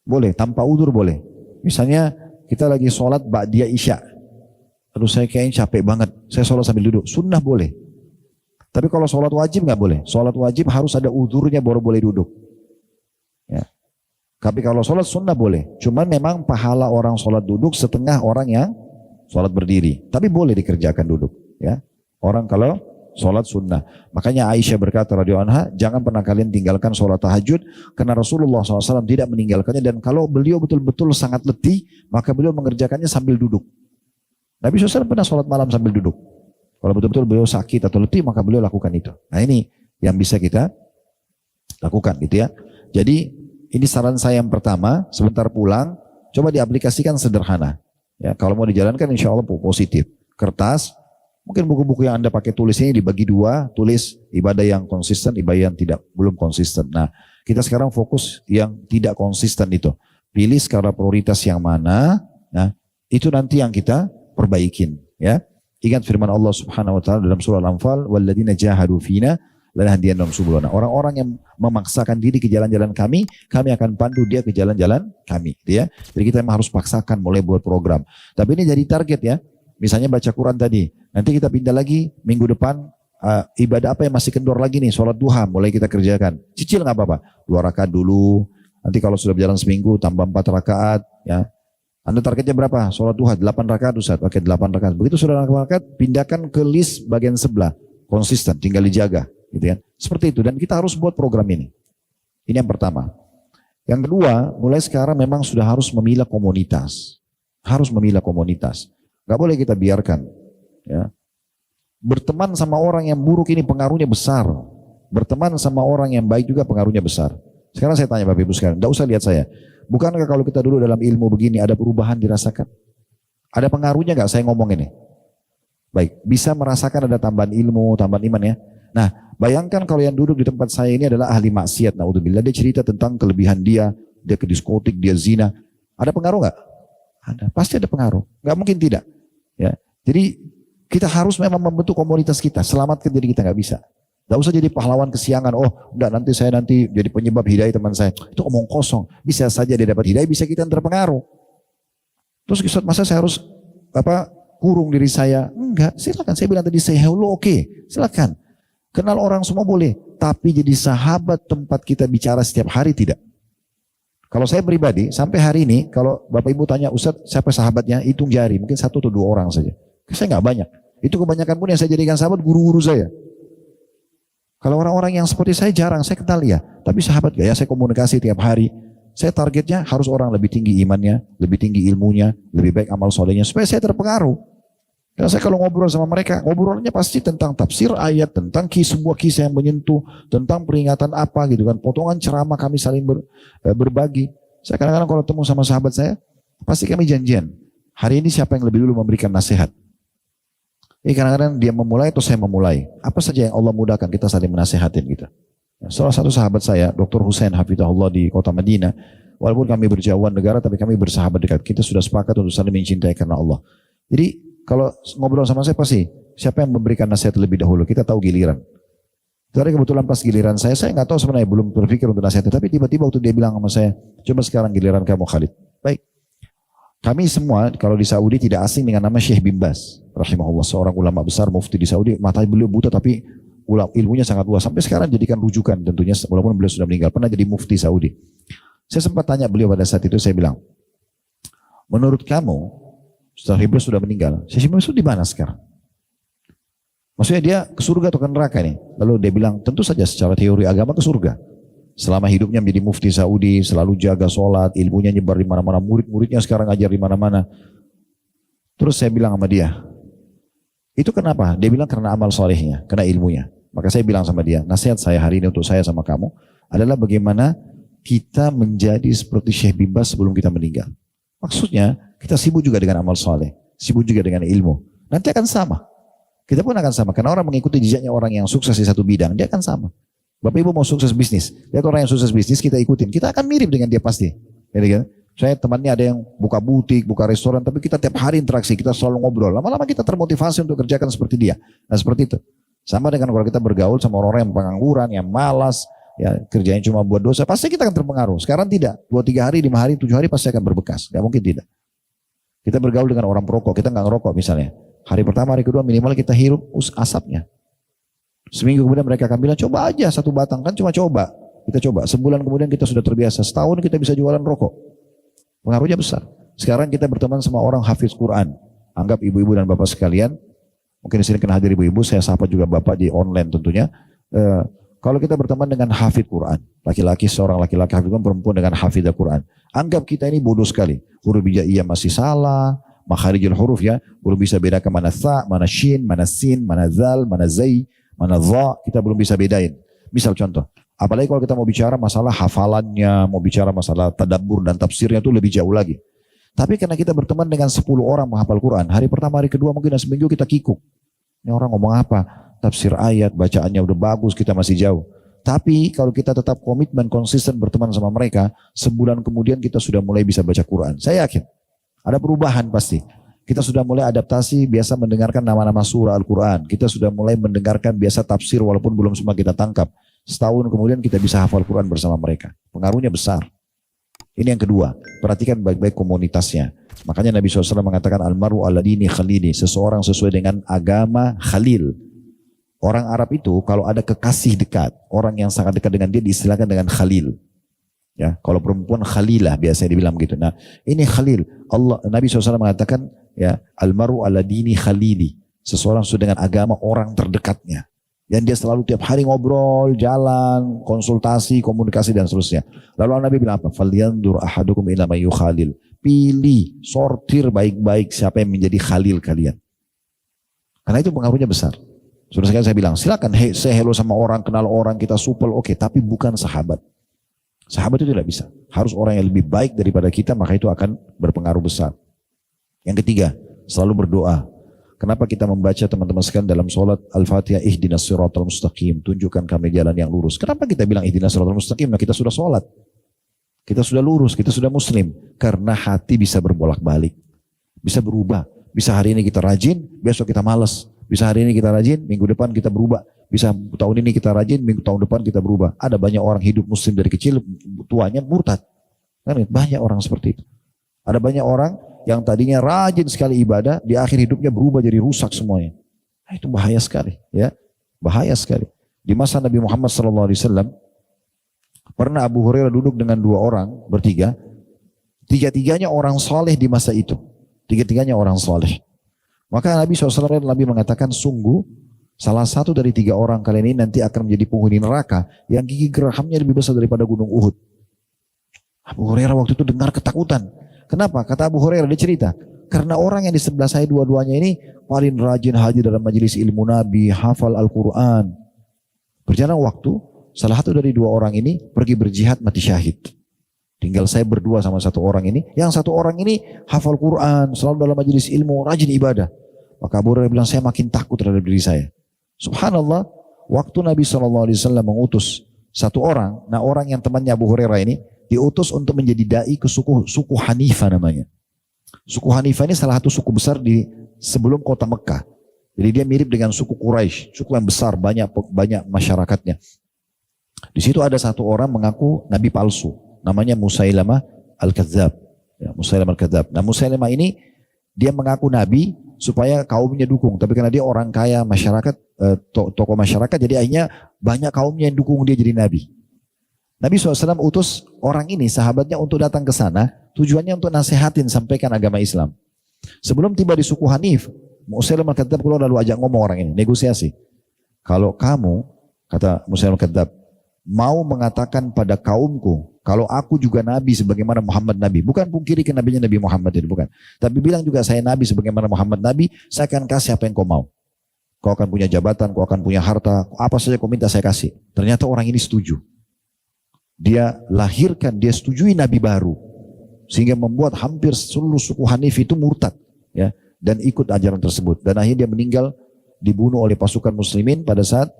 Boleh, tanpa udzur boleh. Misalnya kita lagi sholat ba'diyah isya. Aduh saya kayaknya capek banget. Saya sholat sambil duduk. Sunnah boleh. Tapi kalau sholat wajib nggak boleh. Sholat wajib harus ada udzurnya baru boleh duduk. Ya. Tapi kalau sholat sunnah boleh. Cuman memang pahala orang sholat duduk setengah orang yang sholat berdiri. Tapi boleh dikerjakan duduk. Ya. Orang kalau sholat sunnah. Makanya Aisyah berkata radhiyallahu anha, jangan pernah kalian tinggalkan sholat tahajud. Karena Rasulullah SAW tidak meninggalkannya. Dan kalau beliau betul-betul sangat letih, maka beliau mengerjakannya sambil duduk. Nabi SAW pernah sholat malam sambil duduk. Kalau betul-betul beliau sakit atau letih, maka beliau lakukan itu. Nah ini yang bisa kita lakukan gitu ya. Jadi ini saran saya yang pertama, sebentar pulang, coba diaplikasikan sederhana. Ya, kalau mau dijalankan insya Allah positif. Kertas, Mungkin buku-buku yang Anda pakai tulis ini dibagi dua, tulis ibadah yang konsisten, ibadah yang belum konsisten. Nah, kita sekarang fokus yang tidak konsisten itu. Pilih skala prioritas yang mana, nah itu nanti yang kita perbaikin. Ya, ingat firman Allah Subhanahu Wa Taala dalam surah Al-Anfal, "Walladzina jahadu fina lanahdiyannahum subulana." Orang-orang yang memaksakan diri ke jalan-jalan kami akan pandu dia ke jalan-jalan kami. Ya, jadi kita memang harus paksakan mulai buat program. Tapi ini jadi target ya. Misalnya baca Quran tadi, nanti kita pindah lagi minggu depan ibadah apa yang masih kendor lagi nih, sholat duha mulai kita kerjakan. Cicil nggak apa-apa, 2 rakaat dulu. Nanti kalau sudah berjalan seminggu tambah 4 rakaat ya. Anda targetnya berapa? Sholat duha 8 rakaat Ustaz. Oke 8 rakaat. Begitu sudah 8 rakaat, pindahkan ke list bagian sebelah. Konsisten, tinggal dijaga. Gitu kan. Seperti itu. Dan kita harus buat program ini. Ini yang pertama. Yang kedua, mulai sekarang memang sudah harus memilah komunitas. Harus memilah komunitas. Gak boleh kita biarkan. Ya. Berteman sama orang yang buruk ini pengaruhnya besar. Berteman sama orang yang baik juga pengaruhnya besar. Sekarang saya tanya Bapak Ibu sekalian, tidak usah lihat saya. Bukankah kalau kita dulu dalam ilmu begini ada perubahan dirasakan? Ada pengaruhnya nggak saya ngomong ini? Baik, bisa merasakan ada tambahan ilmu, tambahan iman ya. Nah, bayangkan kalau yang duduk di tempat saya ini adalah ahli maksiat, naudzubillah. Dia cerita tentang kelebihan dia ke diskotik, dia zina. Ada pengaruh nggak? Ada, pasti ada pengaruh. Nggak mungkin tidak. Ya, jadi kita harus memang membentuk komunitas kita, selamatkan diri kita, nggak bisa. Nggak usah jadi pahlawan kesiangan. Oh, enggak nanti saya jadi penyebab hidayah teman saya. Itu omong kosong. Bisa saja dia dapat hidayah, bisa kita yang terpengaruh. Terus Ustaz, masa saya harus kurung diri saya? Enggak, silakan. Saya bilang tadi say hello, oke, silakan. Kenal orang semua boleh, tapi jadi sahabat tempat kita bicara setiap hari tidak. Kalau saya pribadi, sampai hari ini, kalau Bapak Ibu tanya, Ustaz siapa sahabatnya? Hitung jari, mungkin 1 atau 2 orang saja. Saya nggak banyak. Itu kebanyakan pun yang saya jadikan sahabat guru-guru saya. Kalau orang-orang yang seperti saya jarang, saya kenal ya. Tapi sahabat gak ya, saya komunikasi tiap hari. Saya targetnya harus orang lebih tinggi imannya, lebih tinggi ilmunya, lebih baik amal solehnya, supaya saya terpengaruh. Karena saya kalau ngobrol sama mereka, ngobrolnya pasti tentang tafsir ayat, tentang sebuah kisah yang menyentuh, tentang peringatan apa gitu kan, potongan ceramah kami saling berbagi. Saya kadang-kadang kalau ketemu sama sahabat saya, pasti kami janjian. Hari ini siapa yang lebih dulu memberikan nasihat? Kadang-kadang dia memulai atau saya memulai. Apa saja yang Allah mudahkan kita saling menasihatin gitu. Salah satu sahabat saya, Dr. Hussein Hafidahullah di kota Madinah, walaupun kami berjauhan negara, tapi kami bersahabat dekat. Kita sudah sepakat untuk saling mencintai karena Allah. Jadi kalau ngobrol sama saya pasti, siapa yang memberikan nasihat lebih dahulu, kita tahu giliran. Tadi kebetulan pas giliran saya nggak tahu sebenarnya, belum berpikir untuk nasihat. Tapi tiba-tiba waktu dia bilang sama saya, coba sekarang giliran kamu Khalid. Baik. Kami semua kalau di Saudi tidak asing dengan nama Syekh bin Baz, rahimahullah, seorang ulama besar mufti di Saudi. Mata beliau buta tapi ilmunya sangat luas. Sampai sekarang jadikan rujukan tentunya, walaupun beliau sudah meninggal. Pernah jadi mufti Saudi. Saya sempat tanya beliau pada saat itu, saya bilang, menurut kamu, setelah Iblis sudah meninggal, Syekh bin Baz itu di mana sekarang? Maksudnya dia ke surga atau ke neraka nih? Lalu dia bilang, tentu saja secara teori agama ke surga. Selama hidupnya menjadi mufti Saudi, selalu jaga sholat, ilmunya nyebar di mana-mana, murid-muridnya sekarang ngajar di mana-mana. Terus saya bilang sama dia, itu kenapa? Dia bilang karena amal solehnya, karena ilmunya. Maka saya bilang sama dia, nasihat saya hari ini untuk saya sama kamu adalah bagaimana kita menjadi seperti Syekh bin Baz sebelum kita meninggal. Maksudnya kita sibuk juga dengan amal soleh, sibuk juga dengan ilmu. Nanti akan sama. Kita pun akan sama, karena orang mengikuti jejaknya orang yang sukses di satu bidang, dia akan sama. Bapak Ibu mau sukses bisnis, lihat orang yang sukses bisnis kita ikutin, kita akan mirip dengan dia pasti. Jadi, saya temannya ada yang buka butik, buka restoran, tapi kita tiap hari interaksi, kita selalu ngobrol. Lama-lama kita termotivasi untuk kerjakan seperti dia. Nah seperti itu. Sama dengan kalau kita bergaul sama orang-orang yang pengangguran, yang malas, ya kerjanya cuma buat dosa, pasti kita akan terpengaruh. Sekarang tidak, 2-3 hari, 5 hari, 7 hari pasti akan berbekas. Gak mungkin tidak. Kita bergaul dengan orang perokok, kita nggak ngerokok misalnya. Hari pertama, hari kedua minimal kita hirup asapnya. Seminggu kemudian mereka akan bilang, coba aja 1 batang, kan cuma coba. Kita coba, sebulan kemudian kita sudah terbiasa, setahun kita bisa jualan rokok. Pengaruhnya besar. Sekarang kita berteman sama orang hafiz Quran. Anggap ibu-ibu dan bapak sekalian, mungkin di sini kena hadir ibu-ibu, saya sapa juga bapak di online tentunya. Kalau kita berteman dengan hafiz Quran, laki-laki seorang laki-laki hafiz Quran, perempuan dengan hafiz Quran. Anggap kita ini bodoh sekali. Huruf hijaiyah masih salah, makharijul huruf ya, belum bisa bedakan mana tha, mana shin, mana sin, mana zal, mana zai, mana dha, kita belum bisa bedain. Misal contoh, apalagi kalau kita mau bicara masalah hafalannya, mau bicara masalah tadabbur dan tafsirnya itu lebih jauh lagi. Tapi karena kita berteman dengan 10 orang menghafal Quran, hari pertama, hari kedua mungkin seminggu kita kikuk. Ini orang ngomong apa? Tafsir ayat, bacaannya udah bagus, kita masih jauh. Tapi kalau kita tetap komitmen, konsisten berteman sama mereka, sebulan kemudian kita sudah mulai bisa baca Quran. Saya yakin ada perubahan pasti. Kita sudah mulai adaptasi, biasa mendengarkan nama-nama surah Al-Quran. Kita sudah mulai mendengarkan biasa tafsir walaupun belum semua kita tangkap. Setahun kemudian kita bisa hafal Quran bersama mereka. Pengaruhnya besar. Ini yang kedua, perhatikan baik-baik komunitasnya. Makanya Nabi SAW mengatakan almaru ala dini khalili, seseorang sesuai dengan agama khalil. Orang Arab itu kalau ada kekasih dekat, orang yang sangat dekat dengan dia diistilahkan dengan khalil. Ya, kalau perempuan khalilah biasanya dibilang begitu. Nah, ini khalil. Nabi SAW mengatakan ya, almaru ala dini khalili, seseorang sesuai dengan agama orang terdekatnya. Dan dia selalu tiap hari ngobrol, jalan, konsultasi, komunikasi dan seterusnya. Lalu Nabi bilang apa? Falyandur ahadukum ila may yukhalil. Pilih, sortir baik-baik siapa yang menjadi khalil kalian. Karena itu pengaruhnya besar. Sudah sekali saya bilang, silakan say hello sama orang, kenal orang, kita supel, oke, tapi bukan sahabat. Sahabat itu tidak bisa. Harus orang yang lebih baik daripada kita, maka itu akan berpengaruh besar. Yang ketiga, selalu berdoa. Kenapa kita membaca teman-teman sekalian dalam sholat Al-Fatihah, ihdinas siratal mustaqim, tunjukkan kami jalan yang lurus. Kenapa kita bilang ihdinas siratal mustaqim? Nah, kita sudah sholat. Kita sudah lurus, kita sudah muslim. Karena hati bisa berbolak-balik. Bisa berubah. Bisa hari ini kita rajin, besok kita malas. Bisa hari ini kita rajin, minggu depan kita berubah. Bisa tahun ini kita rajin, minggu tahun depan kita berubah. Ada banyak orang hidup muslim dari kecil, tuanya murtad. Kan banyak orang seperti itu. Ada banyak orang yang tadinya rajin sekali ibadah, di akhir hidupnya berubah jadi rusak semuanya. Nah, itu bahaya sekali, ya, bahaya sekali. Di masa Nabi Muhammad SAW, pernah Abu Hurairah duduk dengan dua orang bertiga, tiga-tiganya orang soleh di masa itu, tiga-tiganya orang soleh. Maka Nabi SAW mengatakan, sungguh salah satu dari tiga orang kalian ini nanti akan menjadi penghuni neraka yang gigi gerahamnya lebih besar daripada gunung Uhud. Abu Hurairah waktu itu dengar ketakutan. Kenapa? Kata Abu Hurairah, dia cerita, karena orang yang di sebelah saya dua-duanya ini paling rajin hadir dalam majelis ilmu Nabi, hafal Al-Quran. Berjalan waktu, salah satu dari dua orang ini pergi berjihad mati syahid. Tinggal saya berdua sama satu orang ini. Yang satu orang ini hafal Quran, selalu dalam majelis ilmu, rajin ibadah. Maka Abu Hurairah bilang, saya makin takut terhadap diri saya. Subhanallah, waktu Nabi SAW mengutus satu orang, nah orang yang temannya Abu Hurairah ini, diutus untuk menjadi da'i ke suku Hanifah namanya. Suku Hanifah ini salah satu suku besar di sebelum kota Mekah. Jadi dia mirip dengan suku Quraisy, suku yang besar, banyak masyarakatnya. Di situ ada satu orang mengaku nabi palsu, namanya Musailamah Al-Kadzab. Ya, Musailamah Al-Kadzab. Nah, Musailamah ini dia mengaku nabi supaya kaumnya dukung, tapi karena dia orang kaya masyarakat, tokoh masyarakat, jadi akhirnya banyak kaumnya yang dukung dia jadi nabi. Nabi SAW utus orang ini, sahabatnya, untuk datang ke sana, tujuannya untuk nasihatin, sampaikan agama Islam. Sebelum tiba di suku Hanif, Musailamah Al-Kadzab keluar lalu ajak ngomong orang ini, negosiasi. Kalau kamu, kata Musailamah Al-Kadzab, mau mengatakan pada kaumku, kalau aku juga nabi sebagaimana Muhammad nabi, bukan pungkiri ke nabinya Nabi Muhammad itu, bukan. Tapi bilang juga saya nabi sebagaimana Muhammad nabi, saya akan kasih apa yang kau mau. Kau akan punya jabatan, kau akan punya harta, apa saja kau minta saya kasih. Ternyata orang ini setuju. Dia lahirkan, dia setujui nabi baru. Sehingga membuat hampir seluruh suku Hanif itu murtad. Ya, dan ikut ajaran tersebut. Dan akhirnya dia meninggal, dibunuh oleh pasukan muslimin pada saat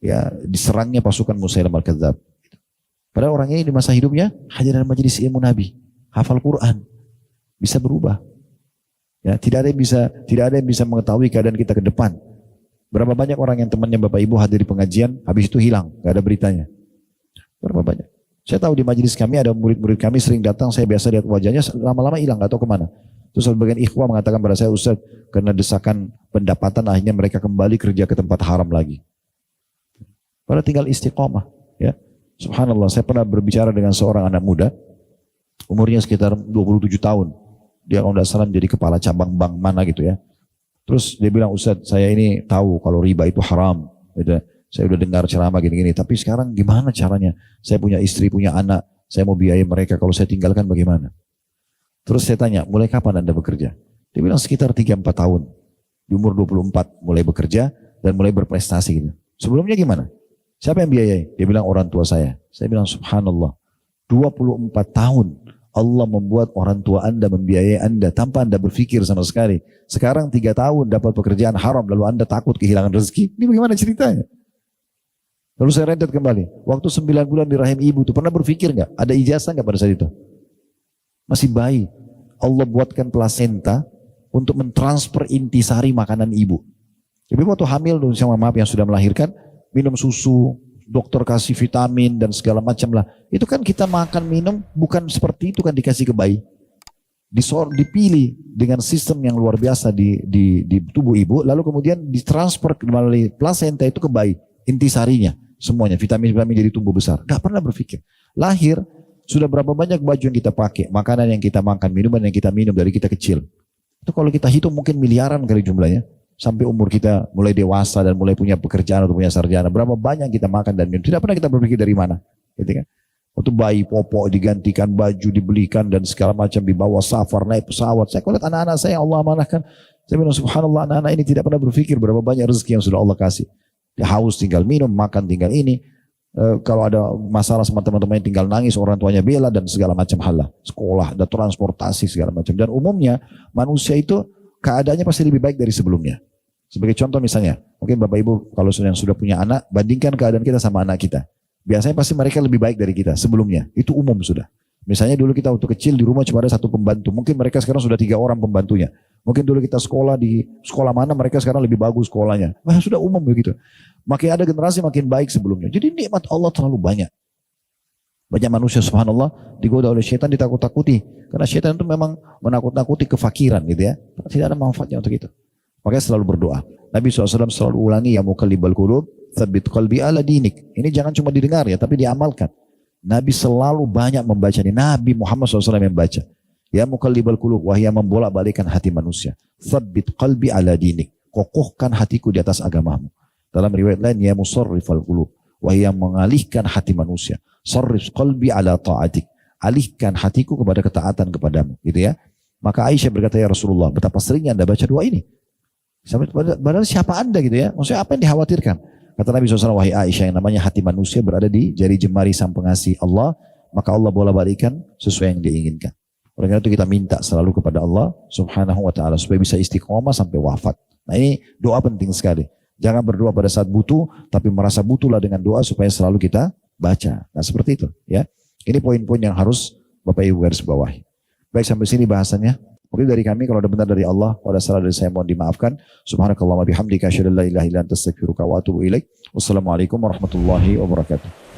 ya diserangnya pasukan Musailamah Al-Kadzab. Padahal orang ini di masa hidupnya hadir dalam majelis ilmu Nabi, hafal Quran, bisa berubah. Ya, tidak ada yang bisa mengetahui keadaan kita ke depan. Berapa banyak orang yang temannya Bapak Ibu hadir di pengajian, habis itu hilang, gak ada beritanya. Berapa banyak? Saya tahu di majelis kami ada murid-murid kami sering datang, saya biasa lihat wajahnya, lama-lama hilang, gak tahu kemana. Terus sebagian ikhwah mengatakan pada saya, Ustaz, karena desakan pendapatan akhirnya mereka kembali kerja ke tempat haram lagi. Padahal tinggal istiqomah. Ya. Subhanallah, saya pernah berbicara dengan seorang anak muda, umurnya sekitar 27 tahun. Dia kalau tidak salah jadi kepala cabang bank mana gitu ya. Terus dia bilang, Ustaz, saya ini tahu kalau riba itu haram. Gitu. Saya udah dengar ceramah gini-gini, tapi sekarang gimana caranya? Saya punya istri, punya anak, saya mau biayai mereka, kalau saya tinggalkan bagaimana? Terus saya tanya, mulai kapan Anda bekerja? Dia bilang sekitar 3-4 tahun. Di umur 24 mulai bekerja dan mulai berprestasi gitu. Sebelumnya gimana? Siapa yang biayai? Dia bilang orang tua saya. Saya bilang subhanallah, 24 tahun Allah membuat orang tua Anda membiayai Anda tanpa Anda berpikir sama sekali. Sekarang 3 tahun dapat pekerjaan haram lalu Anda takut kehilangan rezeki. Ini bagaimana ceritanya? Lalu saya rentet kembali. Waktu 9 bulan di rahim ibu itu pernah berpikir nggak? Ada ijazah nggak pada saat itu? Masih bayi. Allah buatkan plasenta untuk mentransfer intisari makanan ibu. Ibu waktu hamil, sama maaf yang sudah melahirkan, minum susu, dokter kasih vitamin dan segala macam lah. Itu kan kita makan minum bukan seperti itu kan dikasih ke bayi. Dipilih dengan sistem yang luar biasa di tubuh ibu, lalu kemudian ditransfer melalui plasenta itu ke bayi, intisarinya semuanya, vitamin-vitamin jadi tumbuh besar. Gak pernah berpikir. Lahir, sudah berapa banyak baju yang kita pakai, makanan yang kita makan, minuman yang kita minum dari kita kecil. Itu kalau kita hitung mungkin miliaran kali jumlahnya. Sampai umur kita mulai dewasa dan mulai punya pekerjaan atau punya sarjana. Berapa banyak kita makan dan minum. Tidak pernah kita berpikir dari mana. Gitu kan? Waktu bayi popok digantikan baju, dibelikan dan segala macam. Dibawa safar, naik pesawat. Saya lihat anak-anak saya yang Allah amanahkan. Saya bilang subhanallah anak-anak ini tidak pernah berpikir berapa banyak rezeki yang sudah Allah kasih. Dia haus tinggal minum, makan tinggal ini. Kalau ada masalah sama teman-temannya tinggal nangis, orang tuanya bela dan segala macam hal lah. Sekolah, ada transportasi segala macam. Dan umumnya manusia itu keadaannya pasti lebih baik dari sebelumnya. Sebagai contoh misalnya, mungkin Bapak Ibu kalau sudah punya anak, bandingkan keadaan kita sama anak kita. Biasanya pasti mereka lebih baik dari kita sebelumnya. Itu umum sudah. Misalnya dulu kita waktu kecil di rumah cuma ada 1 pembantu. Mungkin mereka sekarang sudah 3 orang pembantunya. Mungkin dulu kita sekolah di sekolah mana mereka sekarang lebih bagus sekolahnya. Nah, sudah umum begitu. Makin ada generasi makin baik sebelumnya. Jadi nikmat Allah terlalu banyak. Banyak manusia subhanallah digoda oleh syaitan, ditakut-takuti. Karena syaitan itu memang menakut-nakuti kefakiran gitu ya. Tidak ada manfaatnya untuk itu. Makanya selalu berdoa. Nabi SAW selalu ulangi, ya muqallibal qulub, tsabbit qalbi ala dinik. Ini jangan cuma didengar ya, tapi diamalkan. Nabi selalu banyak membaca ini. Nabi Muhammad SAW yang baca. Ya muqallibal qulub, wahai yang membolak-balikan hati manusia. Tsabbit qalbi ala dinik. Kokohkan hatiku di atas agamamu. Dalam riwayat lain, ya musarrifal qulub, wahai yang mengalihkan hati manusia. Sarrif qalbi ala ta'atik. Alihkan hatiku kepada ketaatan kepadamu. Gitu ya. Maka Aisyah berkata, ya Rasulullah, betapa seringnya Anda baca doa ini. Padahal siapa Anda gitu ya? Maksudnya apa yang dikhawatirkan? Kata Nabi SAW, wahai Aisyah, yang namanya hati manusia berada di jari jemari sang pengasih Allah, maka Allah boleh balikan sesuai yang dia inginkan. Oleh karena itu kita minta selalu kepada Allah subhanahu wa ta'ala supaya bisa istiqomah sampai wafat. Nah ini doa penting sekali. Jangan berdoa pada saat butuh, tapi merasa butuhlah dengan doa supaya selalu kita baca. Nah seperti itu ya. Ini poin-poin yang harus Bapak Ibu garis bawahi. Baik, sampai sini bahasannya. Mungkin dari kami kalau ada benar dari Allah, kalau ada salah dari saya mohon dimaafkan. Subhanakallahumma bihamdika asyhadu an la ilaha illa anta astaghfiruka wa atubu ilaik. Wassalamualaikum warahmatullahi wabarakatuh.